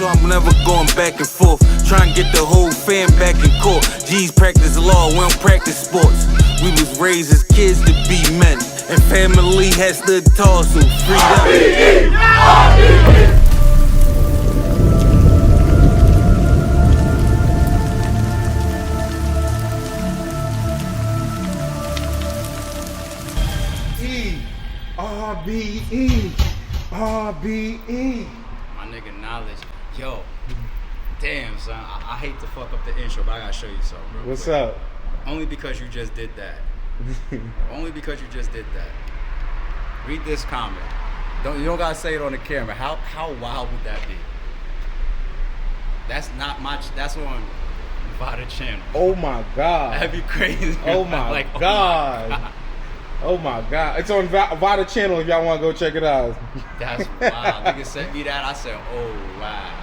so I'm never going back and forth. Trying to get the whole fam back in court. G's practice law, we don't practice sports. We was raised as kids to be men, and family has stood tall, so freedom. RBE! RBE! RBE, RBE. My nigga Knowledge. Yo, damn son, I hate to fuck up the intro, but I gotta show you something. What's up? Only because you just did that. Only because you just did that. Read this comment. You don't gotta say it on the camera. How wild would that be? That's not much. That's on Vada channel. Oh my god. That'd be crazy. Oh my like, god. Oh my god. Oh my god. It's on Vada channel if y'all want to go check it out. That's wild. Nigga sent me that. I said, oh wow.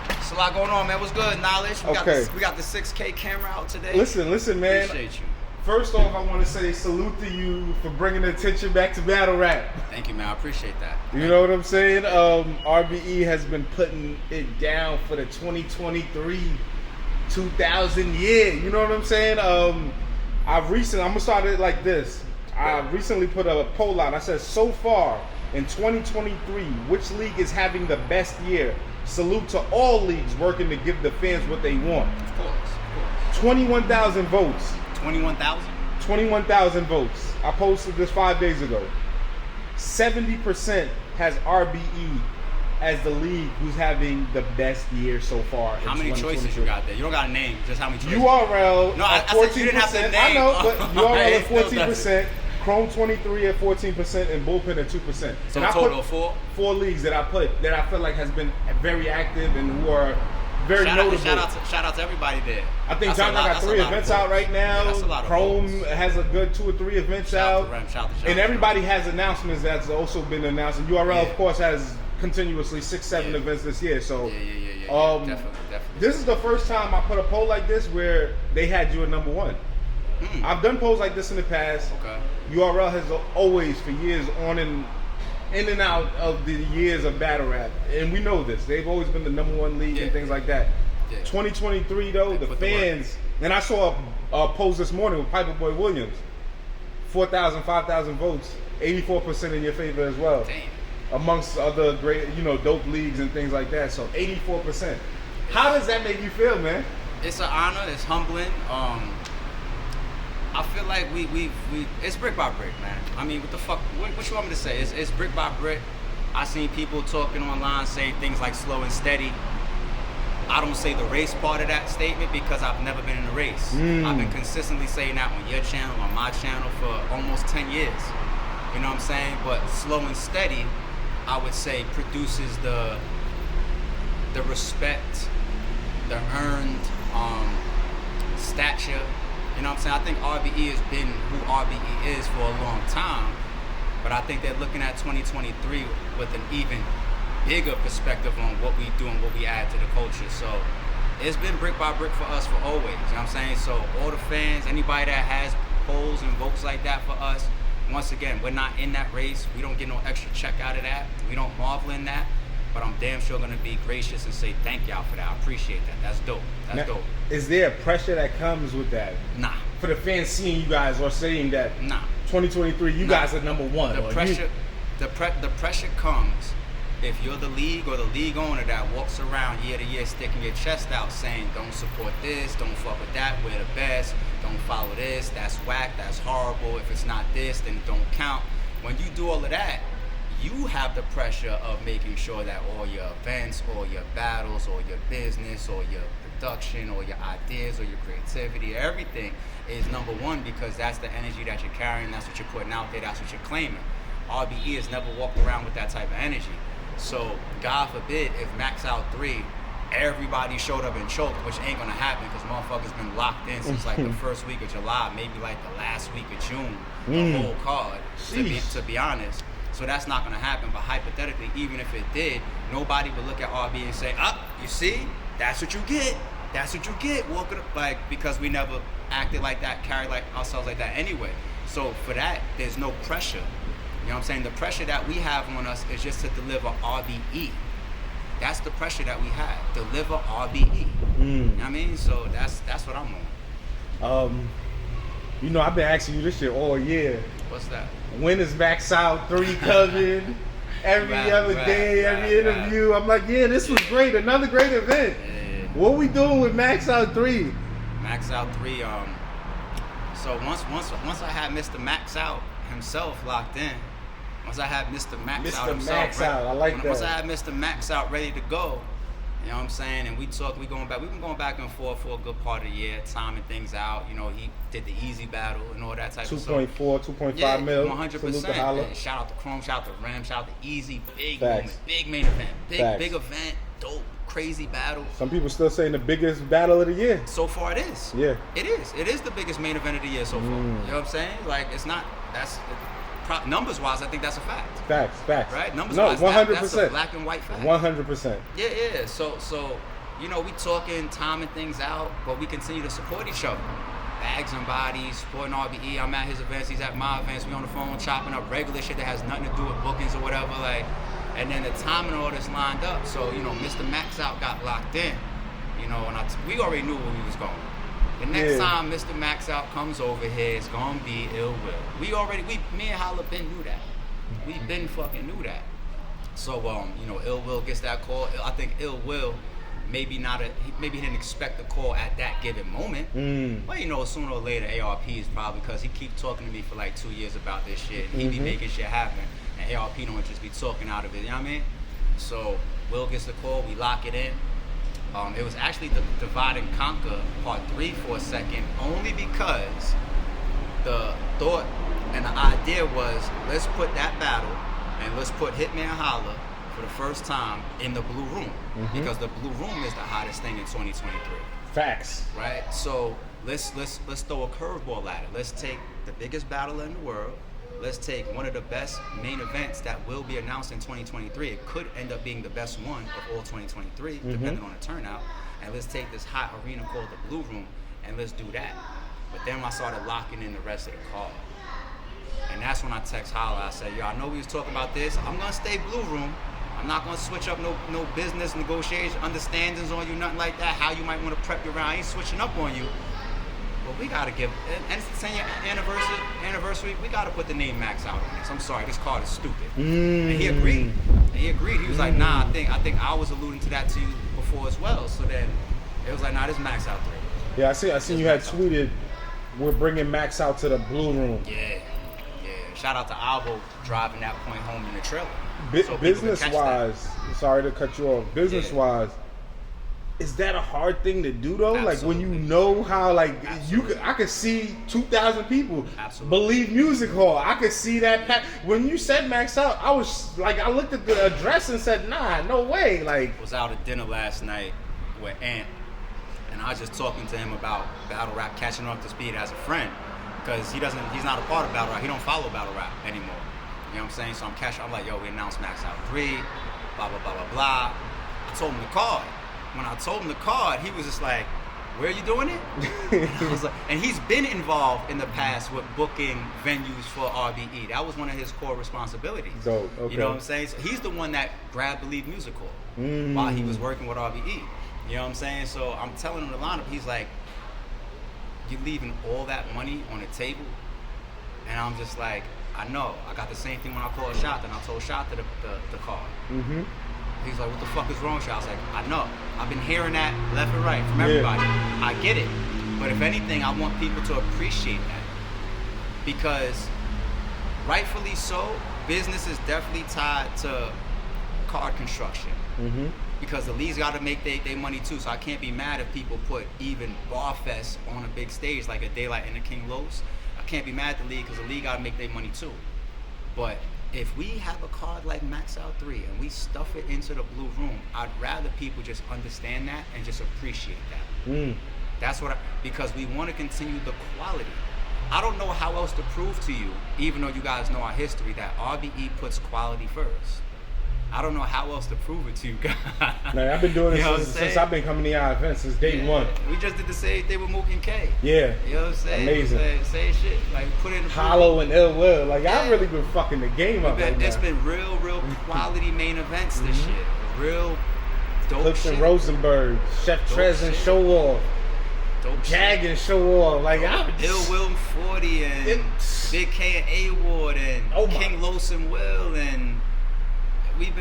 That's a lot going on, man. What's good, Knowledge? We got the 6K camera out today. Listen, man. Appreciate you. First off, I want to say salute to you for bringing the attention back to battle rap. Thank you, man. I appreciate that. You know what I'm saying? RBE has been putting it down for the 2023 2000 year. You know what I'm saying? I'm gonna start it like this. I recently put a poll out. I said, so far in 2023, which league is having the best year? Salute to all leagues working to give the fans what they want. Of course. 21,000 votes. 21,000? 21,000 votes. I posted this 5 days ago. 70% has RBE as the league who's having the best year so far. How many choices you got there? You don't got a name, just how many choices? URL no, at 14%. I said you didn't have to name. I know, but URL at 14%, Chrome 23 at 14%, and Bullpen at 2%. So and a total of 4? 4 leagues that I feel like has been very active and who are very notable. Shout out to everybody there. I think John got 3 events out right now. Yeah, that's a lot of Chrome votes. has a good 2 or 3 events out. Shout to and everybody has announcements that's also been announced. And URL, of course, has continuously 6-7 events this year. So definitely. This is the first time I put a poll like this where they had you at number 1. I've done polls like this in the past. Okay. URL has always, for years, on and in and out of the years of battle rap, and we know this. They've always been the number 1 league and things like that. 2023 though, the fans, and I saw a post this morning with Piper Boy Williams, 4,000, 5,000 votes, 84% in your favor as well. Damn. Amongst other great, dope leagues and things like that. So 84%. How does that make you feel, man? It's an honor. It's humbling. I feel like we it's brick by brick, man. I mean, what the fuck? What you want me to say? It's brick by brick. I seen people talking online saying things like slow and steady. I don't say the race part of that statement because I've never been in a race. I've been consistently saying that on your channel, on my channel for almost 10 years. You know what I'm saying? But slow and steady, I would say, produces the respect, the earned stature. You know what I'm saying? I think RBE has been who RBE is for a long time, but I think they're looking at 2023 with an even bigger perspective on what we do and what we add to the culture. So it's been brick by brick for us for always. You know what I'm saying? So all the fans, anybody that has polls and votes like that for us, once again, we're not in that race. We don't get no extra check out of that. We don't marvel in that. But I'm damn sure gonna be gracious and say thank y'all for that. I appreciate that. That's dope. That's dope. Is there a pressure that comes with that? Nah. For the fans seeing you guys or saying that 2023, you guys are number 1. The pressure comes if you're the league or the league owner that walks around year to year sticking your chest out saying don't support this, don't fuck with that, we're the best, don't follow this, that's whack, that's horrible, if it's not this, then it don't count. When you do all of that, you have the pressure of making sure that all your events or your battles or your business or your production or your ideas or your creativity, everything is number 1 because that's the energy that you're carrying, that's what you're putting out there, that's what you're claiming. RBE has never walked around with that type of energy. So God forbid if Max Out 3, everybody showed up and choked, which ain't gonna happen because motherfuckers been locked in since like the first week of July, maybe like the last week of June, the whole card, to be honest. So that's not gonna happen, but hypothetically, even if it did, nobody would look at RB and say, you see, that's what you get. That's what you get. Walking like, because we never acted like that, carried like ourselves like that anyway. So for that, there's no pressure. You know what I'm saying? The pressure that we have on us is just to deliver RBE. that's the pressure that we had. Deliver RBE. You know what I mean? So that's what I'm on. You know, I've been asking you this shit all year. What's that? When is Max Out 3 coming? Every other day, every interview. I'm like, yeah, this was great. Another great event. Yeah. What we doing with Max Out 3? Max Out 3, so once I had Mr. Max Out himself locked in, once I had Mr. Max Out himself, Max Out, I like that. Once I had Mr. Max Out ready to go, you know what I'm saying? And we've been going back and forth for a good part of the year, timing things out. You know, he did the easy battle and all that type of stuff. 2.4, 2.5 mil. 100%. Holla. And shout out to Chrome, shout out to Ram, shout out to Easy, big Facts. moment, big main event, Facts. big event, dope, crazy battle. Some people still saying the biggest battle of the year. So far it is. Yeah. It is. It is the biggest main event of the year so far. You know what I'm saying? Like, it's not, numbers wise, I think that's a fact. Facts. Right? Numbers No, wise, 100%. that's a black and white fact. 100%. Yeah. So, you know, we talking, timing things out, but we continue to support each other. Bags and Bodies, supporting RBE. I'm at his events, he's at my events. We on the phone chopping up regular shit that has nothing to do with bookings or whatever. Like, and then the timing of all this lined up. So, you know, Mr. Max Out got locked in. You know, and we already knew where we was going. The next time Mr. Max Out comes over here, it's gonna be Ill Will. Me and Holla been knew that. We been fucking knew that. So, you know, Ill Will gets that call. I think Ill Will, maybe he didn't expect the call at that given moment. But, you know, sooner or later, ARP's probably, because he keep talking to me for like 2 years about this shit. And he be making shit happen. And ARP don't just be talking out of it, you know what I mean? So, Will gets the call, we lock it in. It was actually the Divide and Conquer Part 3 for a second, only because the thought and the idea was, let's put that battle and let's put Hitman and Holla for the first time in the Blue Room, because the Blue Room is the hottest thing in 2023. Facts. Right? So let's throw a curveball at it. Let's take the biggest battle in the world. Let's take one of the best main events that will be announced in 2023. It could end up being the best one of all 2023, depending on the turnout. And let's take this hot arena called the Blue Room, and let's do that. But then I started locking in the rest of the card. And that's when I text Holla. I said, yo, I know we was talking about this. I'm going to stay Blue Room. I'm not going to switch up no business negotiation, understandings on you, nothing like that. How you might want to prep your round. I ain't switching up on you. But we gotta give, and it's the 10-year anniversary, we gotta put the name Max Out on this. I'm sorry, this card is stupid. And he agreed. He was like, nah, I think I was alluding to that to you before as well. So then it was like, nah, this Max Out 3. Yeah, I seen you had tweeted, we're bringing Max Out to the Blue Room. Yeah. Shout out to Albo driving that point home in the trailer. Business-wise, sorry to cut you off. Business-wise, is that a hard thing to do though? Absolutely. Like when you know how, like I could see 2,000 people. Absolutely. Believe Music Hall. I could see that. When you said Max Out, I was like, I looked at the address and said, nah, no way. Like, was out at dinner last night with Ant, and I was just talking to him about battle rap, catching up to speed as a friend, because he's not a part of battle rap. He don't follow battle rap anymore. You know what I'm saying? So I'm like, yo, we announced Max Out 3, blah blah blah blah blah. I told him the card. When I told him the card, he was just like, where are you doing it? I was like, and he's been involved in the past with booking venues for RBE. That was one of his core responsibilities. Dope, okay. You know what I'm saying? So he's the one that grabbed Believe Music Hall while he was working with RBE. You know what I'm saying? So I'm telling him the lineup, he's like, you leaving all that money on the table? And I'm just like, I know. I got the same thing when I called Shot, and I told Shot the card. He's like, what the fuck is wrong with you? I was like, I know. I've been hearing that left and right from everybody. I get it. But if anything, I want people to appreciate that. Because rightfully so, business is definitely tied to card construction. Because the leagues got to make their money too. So I can't be mad if people put even Barfest on a big stage like a Daylight and the King Los. I can't be mad at the league because the league got to make their money too. But if we have a card like Max Out 3 and we stuff it into the Blue Room, I'd rather people just understand that and just appreciate that. That's what because we want to continue the quality. I don't know how else to prove to you, even though you guys know our history, that RBE puts quality first. I don't know how else to prove it to you guys. Man, I've been doing this since I've been coming to our events since day one. We just did the same thing with Mook and K. Yeah. You know what I'm saying? Amazing. Same shit. Like, put it in the Hollow and Ill Will. Like, I've really been fucking the game up right now. It's been real quality main events this year. Real Dope Clips shit. and Rosenberg, Chef Dope Trez and shit. Show Off, Dope Jag shit. and Show Off. Like, Ill Will 40 and Big K and A-Ward and Oh my. King Los and Will and we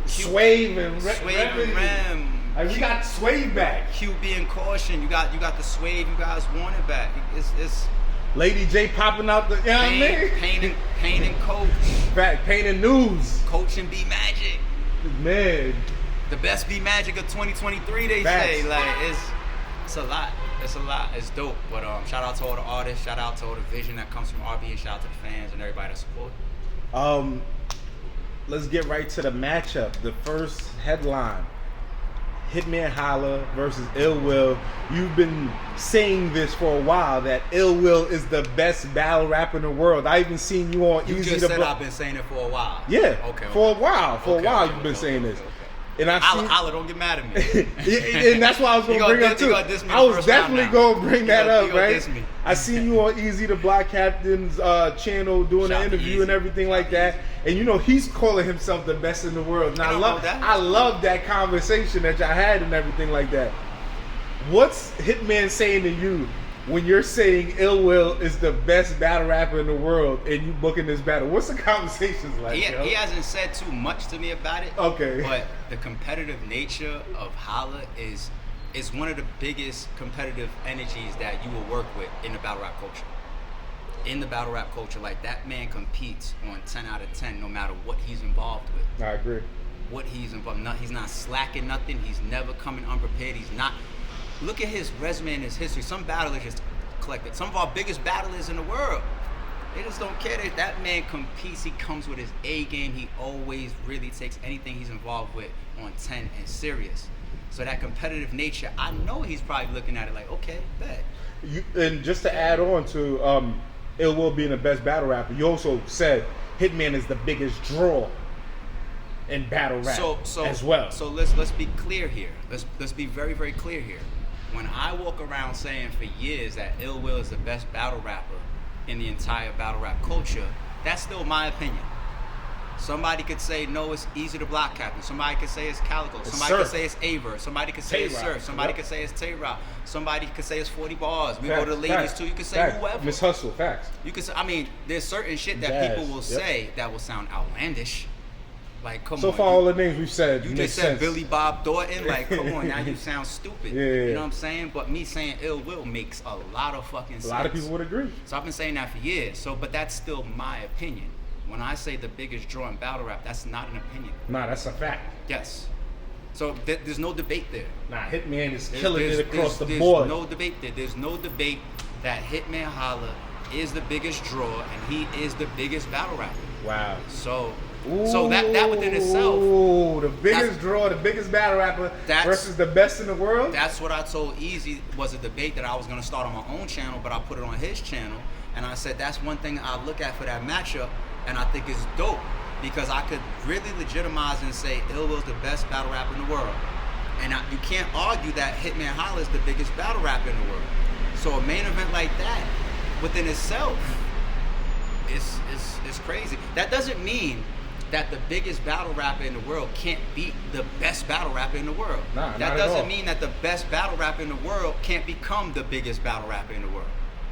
Swave and Swave and Rem. Like, we got Swave back. QB and Caution. You got the Swave. You guys want it back. It's Lady J popping out the, you know what I mean? Pain and Coach. Back, Pain and News. Coach and B Magic. Man. The best B Magic of 2023, they Facts. say. Like, it's a lot. It's a lot. It's dope. But shout out to all the artists. Shout out to all the vision that comes from RB. And shout out to the fans and everybody that support. Let's get right to the matchup. The first headline. Hitman Holla versus Ill Will. You've been saying this for a while, that Ill Will is the best battle rapper in the world. I even seen you on You Easy just to said Blow. I've been saying it for a while. Yeah, Okay. for a while. Okay, You've been saying this. okay. And I've seen, Holla, don't get mad at me. and that's why I was going to bring up too. diss me I was first time definitely now. going to bring that up, gonna right? diss me. I seen you on Easy the Block Captain's channel doing Shout an out to interview and Easy. everything Shout like out to that. Easy. And you know he's calling himself the best in the world. And Ain't no wrong with that. I love that conversation that y'all had and everything like that. What's Hitman saying to you when you're saying Ill Will is the best battle rapper in the world and you booking this battle? What's the conversations like? yo? He hasn't said too much to me about it. Okay. But the competitive nature of Holla is one of the biggest competitive energies that you will work with in the battle rap culture. In the battle rap culture, like, that man competes on 10 out of 10 no matter what he's involved with. I agree. What he's involved, he's not slacking nothing. He's never coming unprepared. He's not. Look at his resume and his history. Some battlers just collected. Some of our biggest battlers in the world, they just don't care. That man competes. He comes with his A game. He always really takes anything he's involved with on 10 and serious. So that competitive nature, I know he's probably looking at it like, okay, bet. And just to add on to Ill Will being the best battle rapper, you also said Hitman is the biggest draw in battle rap as well. So let's be clear here. Let's be very, very clear here. When I walk around saying for years that Ill Will is the best battle rapper in the entire battle rap culture, that's still my opinion. Somebody could say, no, it's Easy to Block Captain. Somebody could say it's Calico. Somebody could say it's Aver. Somebody could say it's Surf. Somebody could say it's Tay-Rock. Somebody could say it's 40 bars. We go to the ladies too. You could say whoever. Miss Hustle, facts. You could say, I mean, there's certain shit that Jazz, people will say that will sound outlandish. Like, come on. So far, all the names we've said You make just said sense. Billy Bob Thornton. Like, come on, now you sound stupid. Yeah. You know what I'm saying? But me saying Ill Will makes a lot of fucking sense. A lot of people would agree. So I've been saying that for years. So, but that's still my opinion. When I say the biggest draw in battle rap, that's not an opinion. Nah, that's a fact. Yes. So there's no debate there. Nah, Hitman is killing it across the there's board. No debate there. There's no debate that Hitman Holla is the biggest draw and he is the biggest battle rapper. Wow. So that within itself. Ooh, the biggest draw, the biggest battle rapper versus the best in the world. That's what I told Easy was a debate that I was going to start on my own channel, but I put it on his channel. And I said that's one thing I look at for that matchup, and I think it's dope because I could really legitimize and say Ill Will's the best battle rapper in the world. And you can't argue that Hitman Holla is the biggest battle rapper in the world. So a main event like that within itself is crazy. That doesn't mean that the biggest battle rapper in the world can't beat the best battle rapper in the world. Nah, that doesn't mean that the best battle rapper in the world can't become the biggest battle rapper in the world.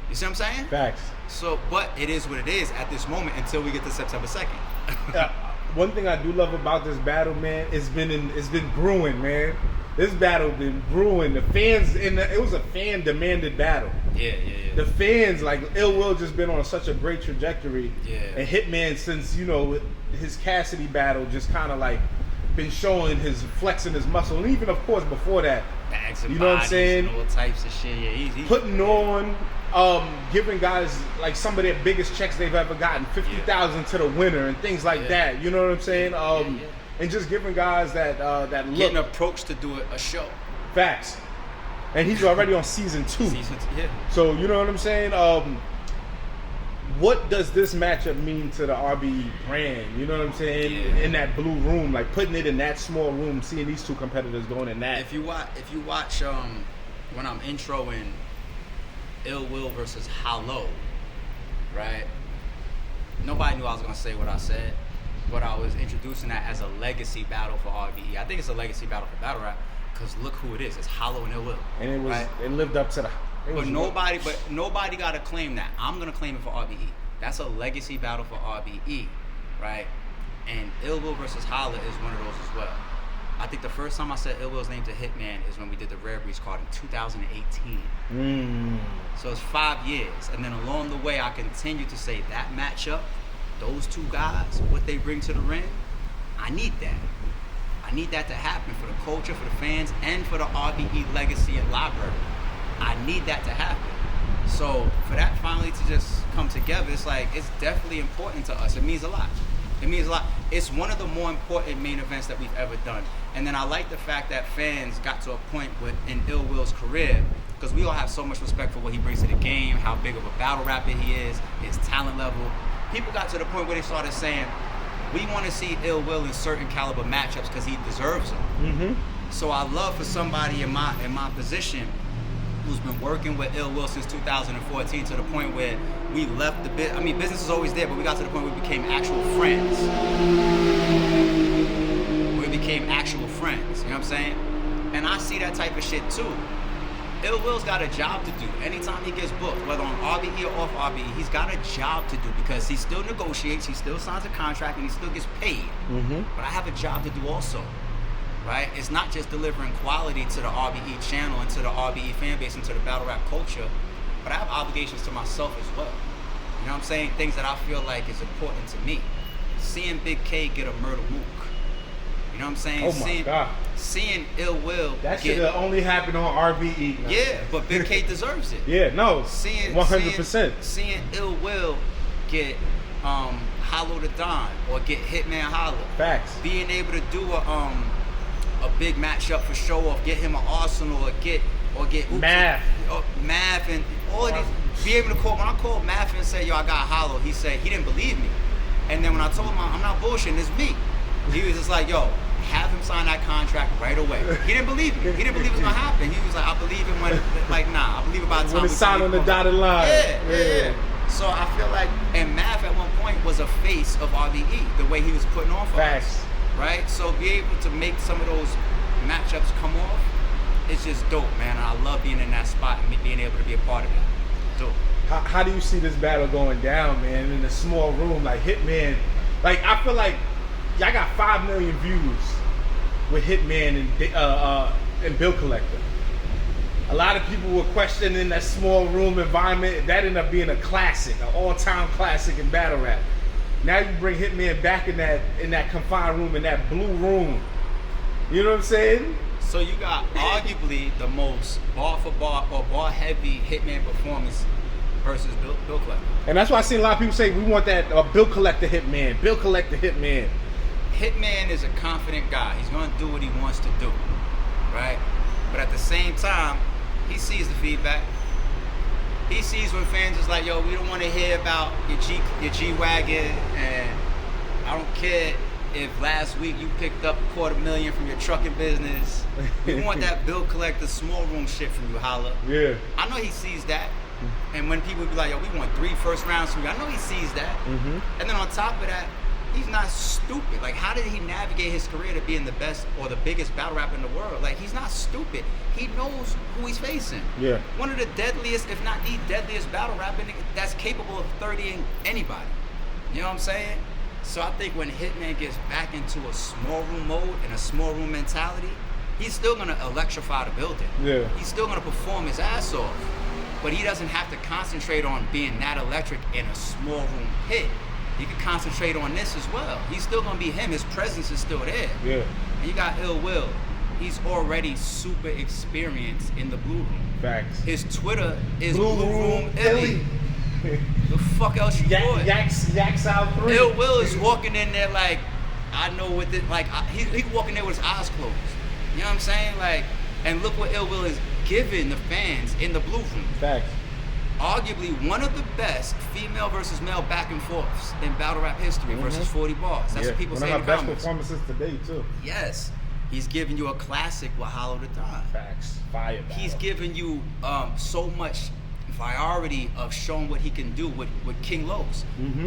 You see what I'm saying? Facts. So, but it is what it is at this moment until we get to September 2nd. One thing I do love about this battle, man, it's been brewing, man. This battle been brewing. The fans it was a fan demanded battle. Yeah. The fans, like, Ill Will just been on such a great trajectory. Yeah. And Hitman, since, you know, his Cassidy battle, just kind of like been showing his flexing his muscle. And even, of course, before that, Bags and you know what I'm saying? And all types of shit. Yeah, he's putting on, giving guys like some of their biggest checks they've ever gotten, 50,000 to the winner and things like that. You know what I'm saying? And just giving guys that look. Getting approached to do a show. Facts. And he's already on season 2. Yeah. So you know what I'm saying? What does this matchup mean to the RBE brand? You know what I'm saying? Yeah. In that blue room, like putting it in that small room, seeing these two competitors going in that. If you watch when I'm introing Ill Will versus Holla, right? Nobody knew I was gonna say what I said. but I was introducing that as a legacy battle for RBE. I think it's a legacy battle for battle rap because look who it is. It's Holla and Ill Will. And it was right? it lived up to the. But nobody got to claim that. I'm gonna claim it for RBE. That's a legacy battle for RBE, right? And Ill Will versus Holla is one of those as well. I think the first time I said Ill Will's name to Hitman is when we did the RBE'S card in 2018. So it's 5 years. And then along the way, I continue to say that matchup, those two guys, what they bring to the ring, I need that. I need that to happen for the culture, for the fans, and for the RBE legacy and library. I need that to happen. So for that finally to just come together, it's like, it's definitely important to us. It means a lot. It means a lot. It's one of the more important main events that we've ever done. And then I like the fact that fans got to a point in Ill Will's career, because we all have so much respect for what he brings to the game, how big of a battle rapper he is, his talent level. People got to the point where they started saying, we want to see Ill Will in certain caliber matchups because he deserves them. So I love for somebody in my position who's been working with Ill Will since 2014 to the point where we left the bit. I mean, business is always there, but we got to the point where we became actual friends. We became actual friends, you know what I'm saying? And I see that type of shit too. Ill Will's got a job to do. Anytime he gets booked, whether on RBE or off RBE, he's got a job to do because he still negotiates, he still signs a contract, and he still gets paid. But I have a job to do also. Right? It's not just delivering quality to the RBE channel and to the RBE fan base and to the battle rap culture, but I have obligations to myself as well. You know what I'm saying? Things that I feel like is important to me. Seeing Big K get a murder mook. You know what I'm saying? Oh my God. Seeing Ill Will that should have only happened on RBE. Now. Yeah, but Big K deserves it. Yeah, no. 100%. Seeing Ill Will get Hollow the Don or get Hitman Holla. Facts. Being able to do a big matchup for show off, get him an Arsenal or get Math and all of these. Be able to call, when I called Math and said, yo, I got Hollow, he said he didn't believe me. And then when I told him I'm not bullshitting, it's me, he was just like, yo, have him sign that contract right away. He didn't believe me. He didn't believe it was gonna happen. He was like, I believe it when, like, nah, I believe it by the time when it's signed on the dotted line. Yeah. So I feel like, and Math at one point was a face of RBE, the way he was putting on for us. Right? So be able to make some of those matchups come off, it's just dope, man. And I love being in that spot and being able to be a part of that. Dope. How do you see this battle going down, man, in a small room like Hitman? Like, I feel like y'all got 5 million views with Hitman and Bill Collector. A lot of people were questioning that small room environment. That ended up being a classic, an all-time classic in battle rap. Now you bring Hitman back in that confined room, in that blue room. You know what I'm saying? So you got arguably the most bar for bar or bar heavy Hitman performance versus Bill Collector. And that's why I see a lot of people say we want that Bill Collector Hitman. Bill Collector Hitman. Hitman is a confident guy. He's gonna do what he wants to do, right? But at the same time, he sees the feedback. He sees when fans is like, yo, we don't want to hear about your G-Wagon, and I don't care if last week you picked up $250,000 from your trucking business. We want that Bill Collector small room shit from you, Holla. Yeah. I know he sees that. And when people be like, yo, we want 3 first rounds from you, I know he sees that. And then on top of that, he's not stupid. Like, how did he navigate his career to being the best or the biggest battle rapper in the world? Like, he's not stupid. He knows who he's facing. Yeah. One of the deadliest, if not the deadliest battle rapper that's capable of 30ing anybody. You know what I'm saying? So I think when Hitman gets back into a small room mode and a small room mentality, he's still gonna electrify the building. Yeah. He's still gonna perform his ass off. But he doesn't have to concentrate on being that electric in a small room hit. He can concentrate on this as well. He's still gonna be him. His presence is still there. Yeah. And you got Ill Will. He's already super experienced in the blue room. Facts. His Twitter is Blue Room Illy. The fuck else you doing? Yaks out 3. Ill Will is walking in there like, I know what this, like, he's walking there with his eyes closed. You know what I'm saying? Like, and look what Ill Will is giving the fans in the blue room. Facts. Arguably one of the best female versus male back and forths in battle rap history versus 40 bars. That's what people say in the comments. One of our best performances today, too. Yes. He's giving you a classic with Hollow the Don. Facts. Fire battle. He's giving you so much variety of showing what he can do with King Los.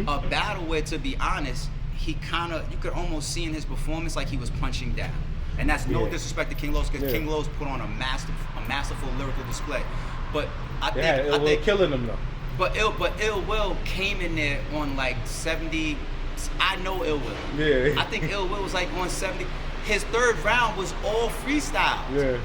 A battle where, to be honest, he kind of, you could almost see in his performance like he was punching down. And that's no disrespect to King Los, because King Los put on a masterful lyrical display. But I think killing him though. But Ill Will came in there on like 70. I know Ill Will. Yeah. I think Ill Will was like on 70. His third round was all freestyle. Yeah.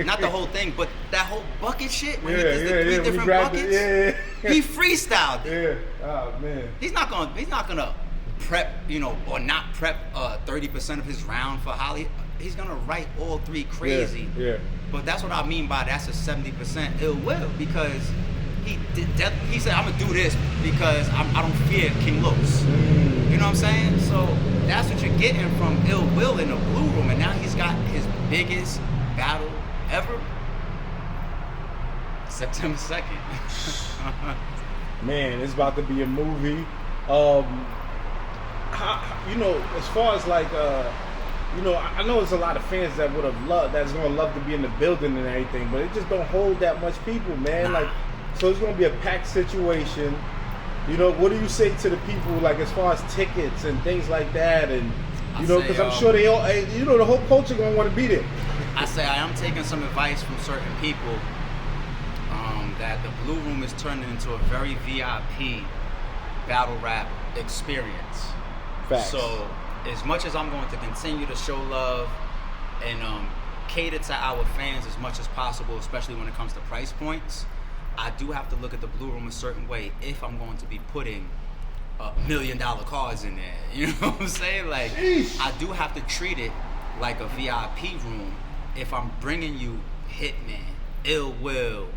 Not the whole thing, but that whole bucket shit when he did the three different buckets. He freestyled it. Yeah. Oh man. He's not gonna prep, or not prep 30% of his round for Holla. He's gonna write all three crazy. Yeah. But that's what I mean by that's a 70% Ill Will, because he said, I'm gonna do this because I don't fear King Los. You know what I'm saying? So that's what you're getting from Ill Will in the Blue Room, and now he's got his biggest battle ever. September 2nd. Man, it's about to be a movie. As far as like, I know there's a lot of fans that would have loved, that's gonna love to be in the building and everything, but it just don't hold that much people, man. Like, so it's gonna be a packed situation. What do you say to the people, like as far as tickets and things like that, and because I'm sure they all, the whole culture gonna want to be there. I say I am taking some advice from certain people that the Blue Room is turning into a very VIP battle rap experience. Facts. So as much as I'm going to continue to show love and cater to our fans as much as possible, especially when it comes to price points, I do have to look at the Blue Room a certain way if I'm going to be putting $1 million cards in there. You know what I'm saying? Like, I do have to treat it like a VIP room if I'm bringing you Hitman, Ill Will,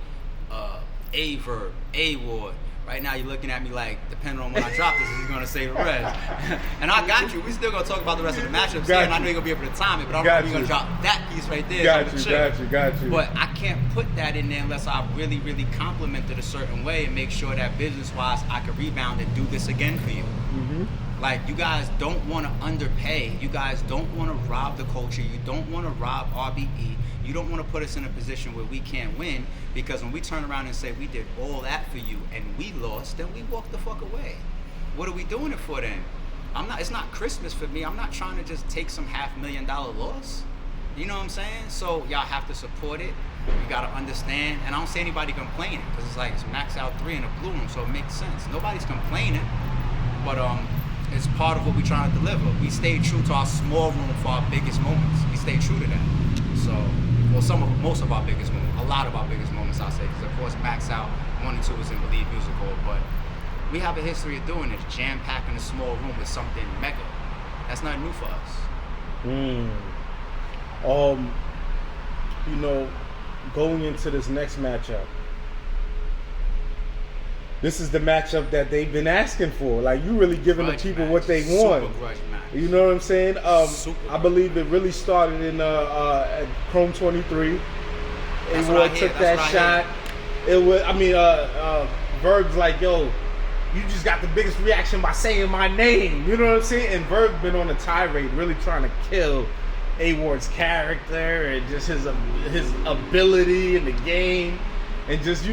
Verb, Award. Right now you're looking at me like, depending on when I drop this, he's gonna say the rest. And I got you. We still gonna talk about the rest of the matchups here, and I know you're gonna be able to time it, but I don't know if you're gonna drop that piece right there. Got you. But I can't put that in there unless I really, really compliment it a certain way and make sure that business-wise I can rebound and do this again for you. Mm-hmm. Like, you guys don't want to underpay. You guys don't want to rob the culture. You don't want to rob RBE. You don't want to put us in a position where we can't win, because when we turn around and say we did all that for you and we lost, then we walk the fuck away. What are we doing it for then? It's not Christmas for me. I'm not trying to just take some $500,000 loss. You know what I'm saying? So y'all have to support it. You got to understand. And I don't see anybody complaining, because it's like it's max out 3 in the Blue Room, so it makes sense. Nobody's complaining. But it's part of what we're trying to deliver. We stayed true to our small room for our biggest moments. We stayed true to that. So, most of our biggest moments, a lot of our biggest moments, I'll say, because of course Max Out 1 and 2 was in Believe Music Hall, but we have a history of doing it, jam-packing a small room with something mega. That's not new for us. Going into this next matchup, this is the matchup that they've been asking for. Like, you really giving the people what they want. Super grudge match. You know what I'm saying? I believe it really started in at Chrome 23. Award took that shot. Verb's like, yo, you just got the biggest reaction by saying my name. You know what I'm saying? And Verb's been on a tirade, really trying to kill Award's character and just his ability in the game, and just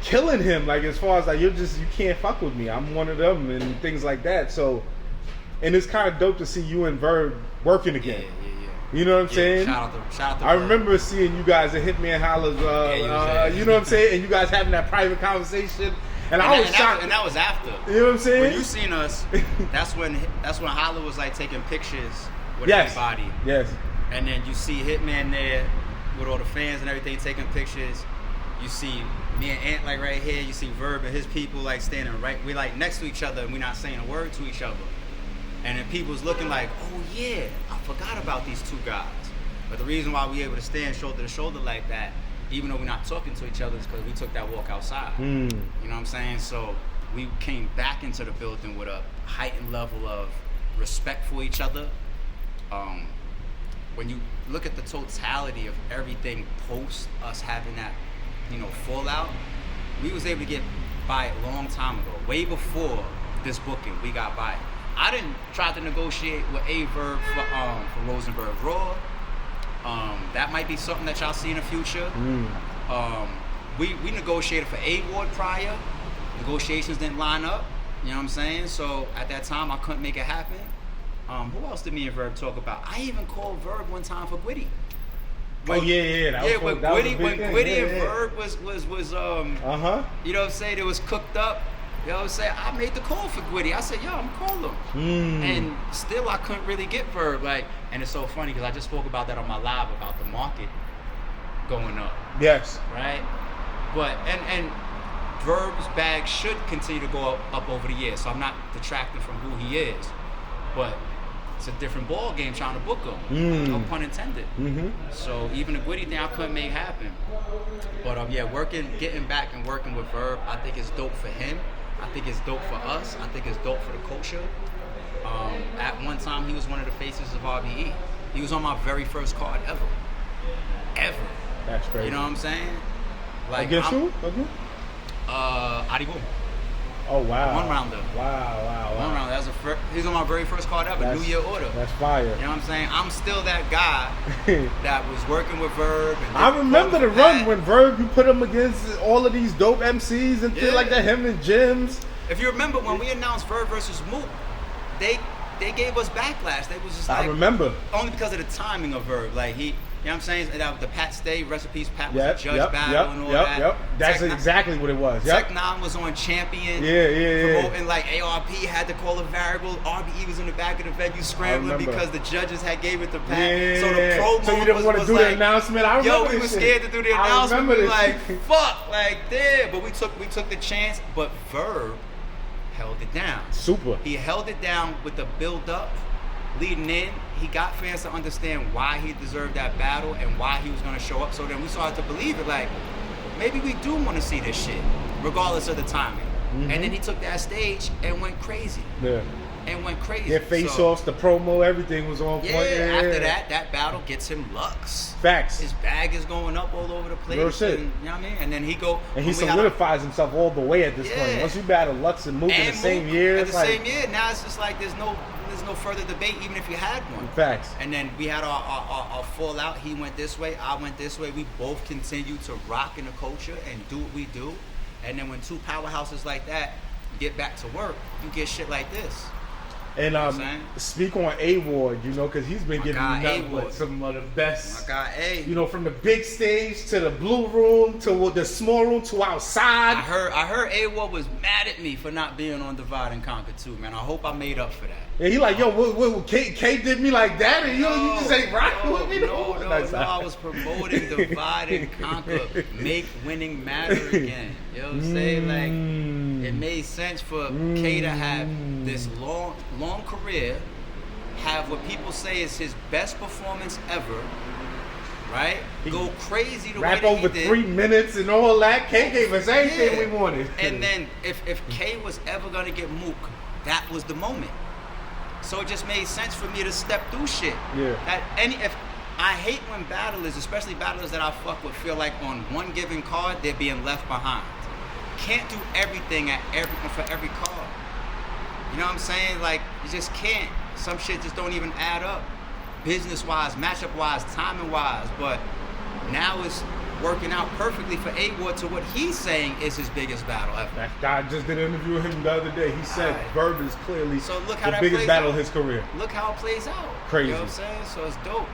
killing him, like, as far as like, you can't fuck with me, I'm one of them, and things like that. So, and it's kind of dope to see you and Verb working again. Yeah. You know what I'm saying? Shout out to I Verb. remember seeing you guys at Hitman Holla's, you know what I'm saying, and you guys having that private conversation, and I was shocked. And that was after. You know what I'm saying? When you seen us, that's when Holla was like taking pictures with everybody. Yes. And then you see Hitman there with all the fans and everything taking pictures. You see me and Ant like right here. You see Verb and his people like standing right. We like next to each other and we're not saying a word to each other. And then people's looking like, oh yeah, I forgot about these two guys. But the reason why we able to stand shoulder to shoulder like that, even though we're not talking to each other, is because we took that walk outside. You know what I'm saying? So we came back into the building with a heightened level of respect for each other. When you look at the totality of everything post us having that, fallout, we was able to get by it a long time ago. Way before this booking, we got by it. I didn't try to negotiate with Verb for Rosenberg Raw. That might be something that y'all see in the future. We negotiated for Award prior. Negotiations didn't line up. You know what I'm saying? So at that time, I couldn't make it happen. Who else did me and Verb talk about? I even called Verb one time for Gwitty. When Gwitty and Verb was you know what I'm saying, it was cooked up. You know what I'm saying? I made the call for Gwitty. I said, yo, I'm calling him. And still I couldn't really get Verb. Like, and it's so funny because I just spoke about that on my live about the market going up. Yes. Right? But and Verb's bag should continue to go up over the years. So I'm not detracting from who he is. But it's a different ball game trying to book him. No pun intended. So even the Gwitty thing I couldn't make happen. But getting back and working with Verb, I think it's dope for him. I think it's dope for us. I think it's dope for the culture. At one time, he was one of the faces of RBE. He was on my very first card ever. That's crazy. You know what I'm saying? Like, against who? Adibo. Oh, wow. One rounder. Wow. One rounder. He's on my very first card ever. New Year order. That's fire. You know what I'm saying? I'm still that guy that was working with Verb. And I remember the run when Verb, you put him against all of these dope MCs and shit like that, him and Jims. If you remember when we announced Verb versus Mook, they gave us backlash. They was just like, I remember. Only because of the timing of Verb. Like you know what I'm saying? The Pat Stay, recipes, Pat was a judge battle and all that. That's exactly what it was. Tech 9 was on Champion. Promoting like ARP had to call a variable. RBE was in the back of the venue scrambling because the judges had gave it to Pat. So the promo so you didn't want to do the announcement. I remember we were scared to do the announcement. We were like, fuck, like damn. But we took the chance. But Verb held it down. Super. He held it down with the build up. Leading in, he got fans to understand why he deserved that battle and why he was going to show up. So then we started to believe it, like, maybe we do want to see this shit, regardless of the timing. And then he took that stage and went crazy. Their face-offs, the promo, everything was on point. After that battle gets him Lux. Facts. His bag is going up all over the place. Real shit. And, you know what I mean? And then he solidifies himself all the way at this point. Once you battle Lux and Mook in the same year. Same year, now it's just like there's no further debate, even if you had one. Facts. And then we had our fallout. He went this way, I went this way. We both continued to rock in the culture and do what we do. And then when two powerhouses like that get back to work, you get shit like this. And speak on Award, you know, because he's been giving you nothing but some of the best. My guy A. You know, from the big stage to the blue room to the small room to outside. I heard Award was mad at me for not being on Divide and Conquer too, man. I hope I made up for that. And he like, yo, what K did me like that, and you just ain't rocking with me. No, I was promoting Divide and Conquer, make winning matter again. You know what I'm saying? Like, it made sense for K to have this long career, have what people say is his best performance ever, right? Go crazy the way that he did. Rap over 3 minutes and all that. K gave us everything we wanted. And then if K was ever gonna get Mook, that was the moment. So it just made sense for me to step through shit. If I hate when battlers, especially battlers that I fuck with, feel like on one given card they're being left behind. Can't do everything for every card. You know what I'm saying? Like, you just can't. Some shit just don't even add up. Business-wise, matchup-wise, timing-wise. But now it's working out perfectly for A-Ward to what he's saying is his biggest battle ever. That guy just did an interview with him the other day. He said Verb is clearly the biggest battle of his career. Look how it plays out. Crazy. You know what I'm saying? So it's dope.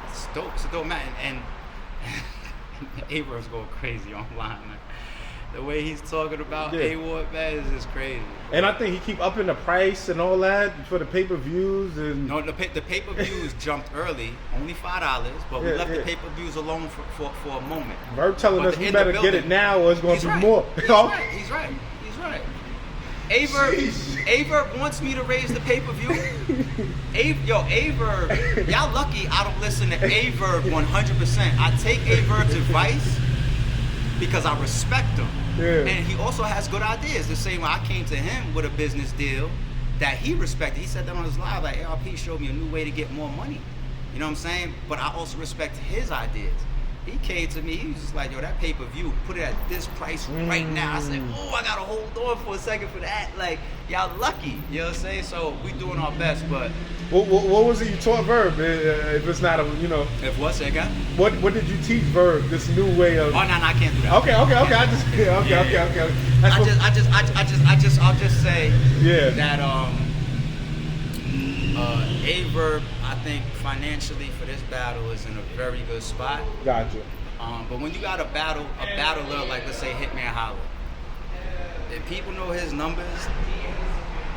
It's dope. It's a dope match. And A-Ward's going crazy online, man. The way he's talking about A-Ward, man, is just crazy. And I think he keep upping the price and all that for the pay-per-views. And no, the pay-per-views jumped early, only $5, but we left the pay-per-views alone for a moment. Verb telling us we better get it now or it's going to be more. He's right. A-Verb wants me to raise the pay-per-view. A-Verb, y'all lucky I don't listen to A-Verb 100%. I take A-Verb's advice because I respect him. And he also has good ideas. The same way I came to him with a business deal that he respected. He said that on his live, like, ARP showed me a new way to get more money. You know what I'm saying? But I also respect his ideas. He came to me, he was just like, yo, that pay-per-view, put it at this price right now. I said, oh, I gotta hold on for a second for that. Like, y'all lucky, you know what I'm saying? So we doing our best, but What was it you taught Verb? If it's not a, you know. if what's that guy? What did you teach Verb? This new way of. Oh no, I can't do that. Okay. Okay. I'll just say Yeah. that a Verb, I think financially for this battle is in a very good spot. Gotcha. But when you got a battler like, let's say Hitman Holla, if people know his numbers,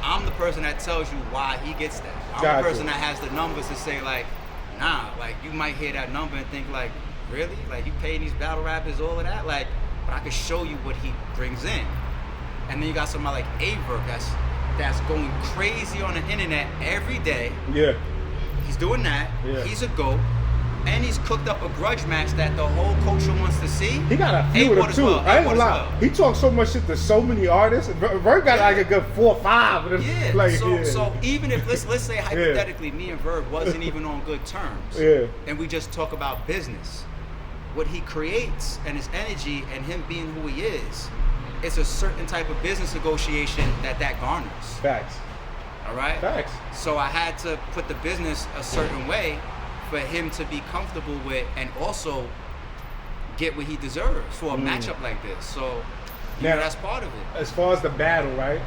I'm the person that tells you why he gets that. I'm Gotcha. the person that has the numbers to say like, nah, like you might hear that number and think like, really? Like you pay these battle rappers all of that? Like, but I can show you what he brings in. And then you got somebody like A-Verb that's going crazy on the internet every day. Yeah. He's doing that. Yeah. He's a GOAT. And he's cooked up a grudge match that the whole culture wants to see. He got a few of them too. I ain't gonna lie. He talks so much shit to so many artists. Verb got like a good 4 or 5 of them. Yeah. Like, So even if let's say hypothetically, me and Verb wasn't even on good terms. Yeah. And we just talk about business. What he creates and his energy and him being who he is, it's a certain type of business negotiation that garners. Facts. All right? Facts. So I had to put the business a certain way for him to be comfortable with and also get what he deserves for a matchup like this. So Now, that's part of it. As far as the battle, right?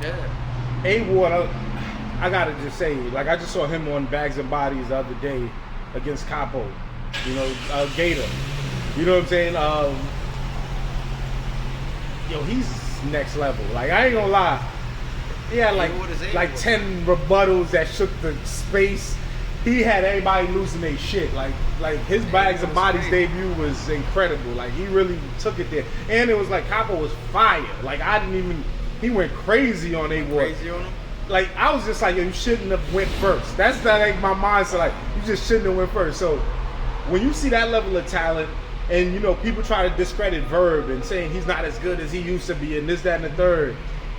Yeah. A-Ward, I gotta just say, like I just saw him on Bags and Bodies the other day against Capo. You know, Gator. You know what I'm saying? Yo, he's next level. Like I ain't gonna lie. He had like 10 rebuttals that shook the space. He had everybody losing their shit. Like his Bags and Bodies debut was incredible. Like he really took it there. And it was like Capo was fire. Like he went crazy on A-Ward. Crazy on him? Like I was just like, yo, you shouldn't have went first. That's like my mindset. Like you just shouldn't have went first. So when you see that level of talent, and you know people try to discredit Verb and saying he's not as good as he used to be, and this, that, and the third.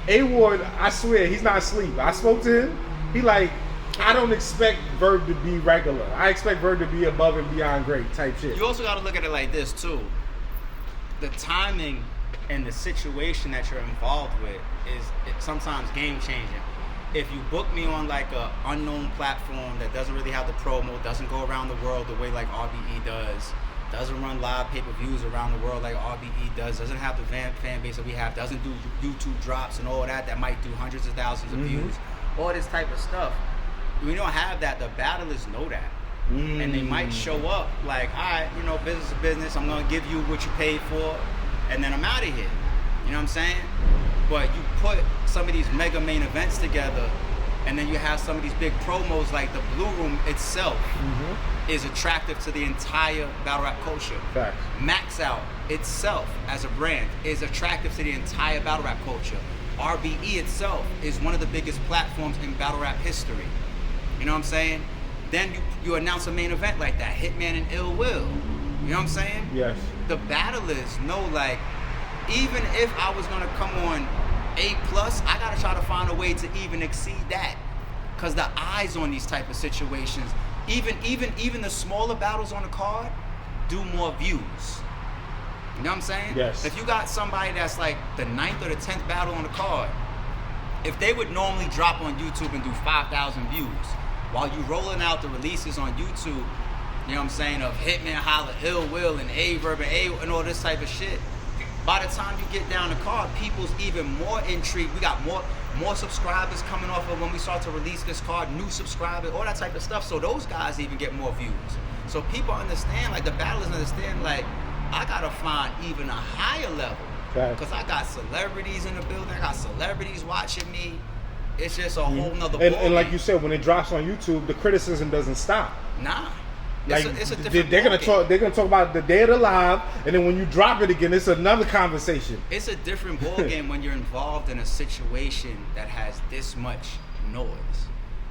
A-Ward, I swear, he's not asleep. I spoke to him. He like, I don't expect Verb to be regular. I expect Verb to be above and beyond great type shit. You also got to look at it like this too. The timing and the situation that you're involved with is sometimes game changing. If you book me on like a unknown platform that doesn't really have the promo, doesn't go around the world the way like RBE does, doesn't run live pay-per-views around the world like RBE does, doesn't have the fan base that we have, doesn't do YouTube drops and all that might do hundreds of thousands of views, all this type of stuff. We don't have that. The battlers know that. And they might show up like, all right, you know, business is business. I'm going to give you what you paid for, and then I'm out of here. You know what I'm saying? But you put some of these mega main events together, and then you have some of these big promos like the Blue Room itself is attractive to the entire battle rap culture. Facts. Max Out itself as a brand is attractive to the entire battle rap culture. RBE itself is one of the biggest platforms in battle rap history. You know what I'm saying? Then you announce a main event like that, Hitman and Ill Will. You know what I'm saying? Yes. The battlers know, like, even if I was gonna come on A+, I gotta try to find a way to even exceed that. Cause the eyes on these type of situations, even the smaller battles on the card, do more views. You know what I'm saying? Yes. If you got somebody that's like the 9th or the 10th battle on the card, if they would normally drop on YouTube and do 5,000 views, while you rolling out the releases on YouTube, you know what I'm saying, of Hitman, Holla, Ill Will, and Verb and all this type of shit, by the time you get down the card, people's even more intrigued. We got more subscribers coming off of when we start to release this card, new subscribers, all that type of stuff. So those guys even get more views. So people understand, like the battlers understand, like I gotta find even a higher level. Because I got celebrities in the building, I got celebrities watching me. It's just a whole nother ballgame. And like you said, when it drops on YouTube, the criticism doesn't stop. Nah. Like It's a different they're ballgame. gonna talk about the day of the live, and then when you drop it again, it's another conversation. It's a different ballgame when you're involved in a situation that has this much noise.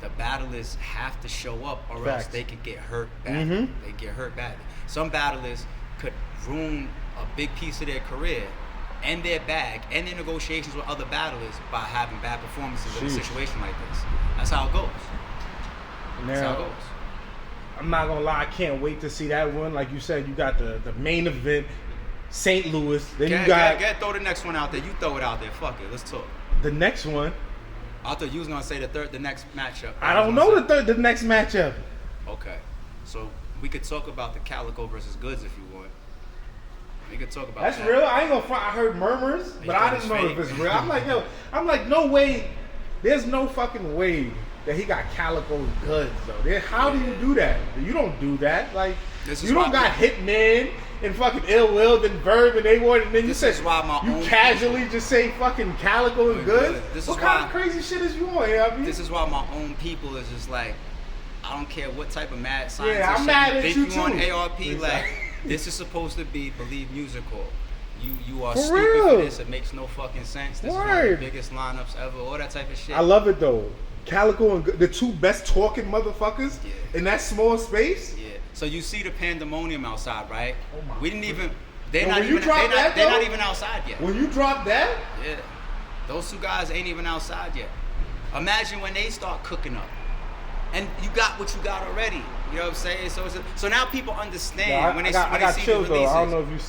The battlers have to show up, or Facts. else they could get hurt badly. They get hurt badly. Some battlers could ruin a big piece of their career and their bag and their negotiations with other battlers by having bad performances in a situation like this. That's how it goes. That's how it goes. I'm not gonna lie, I can't wait to see that one. Like you said, you got the main event, St. Louis. Then you got throw the next one out there. You throw it out there. Fuck it. Let's talk. the next one. I thought you was gonna say the next matchup. I don't know the next matchup. Okay, so we could talk about the Calico versus Goods if you want. We could talk about That's that. real. I ain't gonna front. I heard murmurs, but I didn't know if it's real. I'm like, no way. There's no fucking way that he got Calico Goods though. How do you do that? You don't do that. Like, you don't got Hitman and fucking Ill Will, then Verb and Award, and then you say you casually just say fucking Calico and Goods. What kind of crazy shit is you on? I mean, this is why my own people is just like, I don't care what type of mad science. Yeah, I'm mad at you too. On ARP, like this is supposed to be Believe musical. You are for stupid real. for this. It makes no fucking sense. This is one of the biggest lineups ever. All that type of shit. I love it though. Calico and the two best talking motherfuckers in that small space. Yeah. So you see the pandemonium outside, right? Oh my we didn't even. They're and not when even. They're not even outside yet. When you drop that, yeah, those two guys ain't even outside yet. Imagine when they start cooking up, and you got what you got already. You know what I'm saying? So now people understand when they see chills, the releases. though. I don't know if you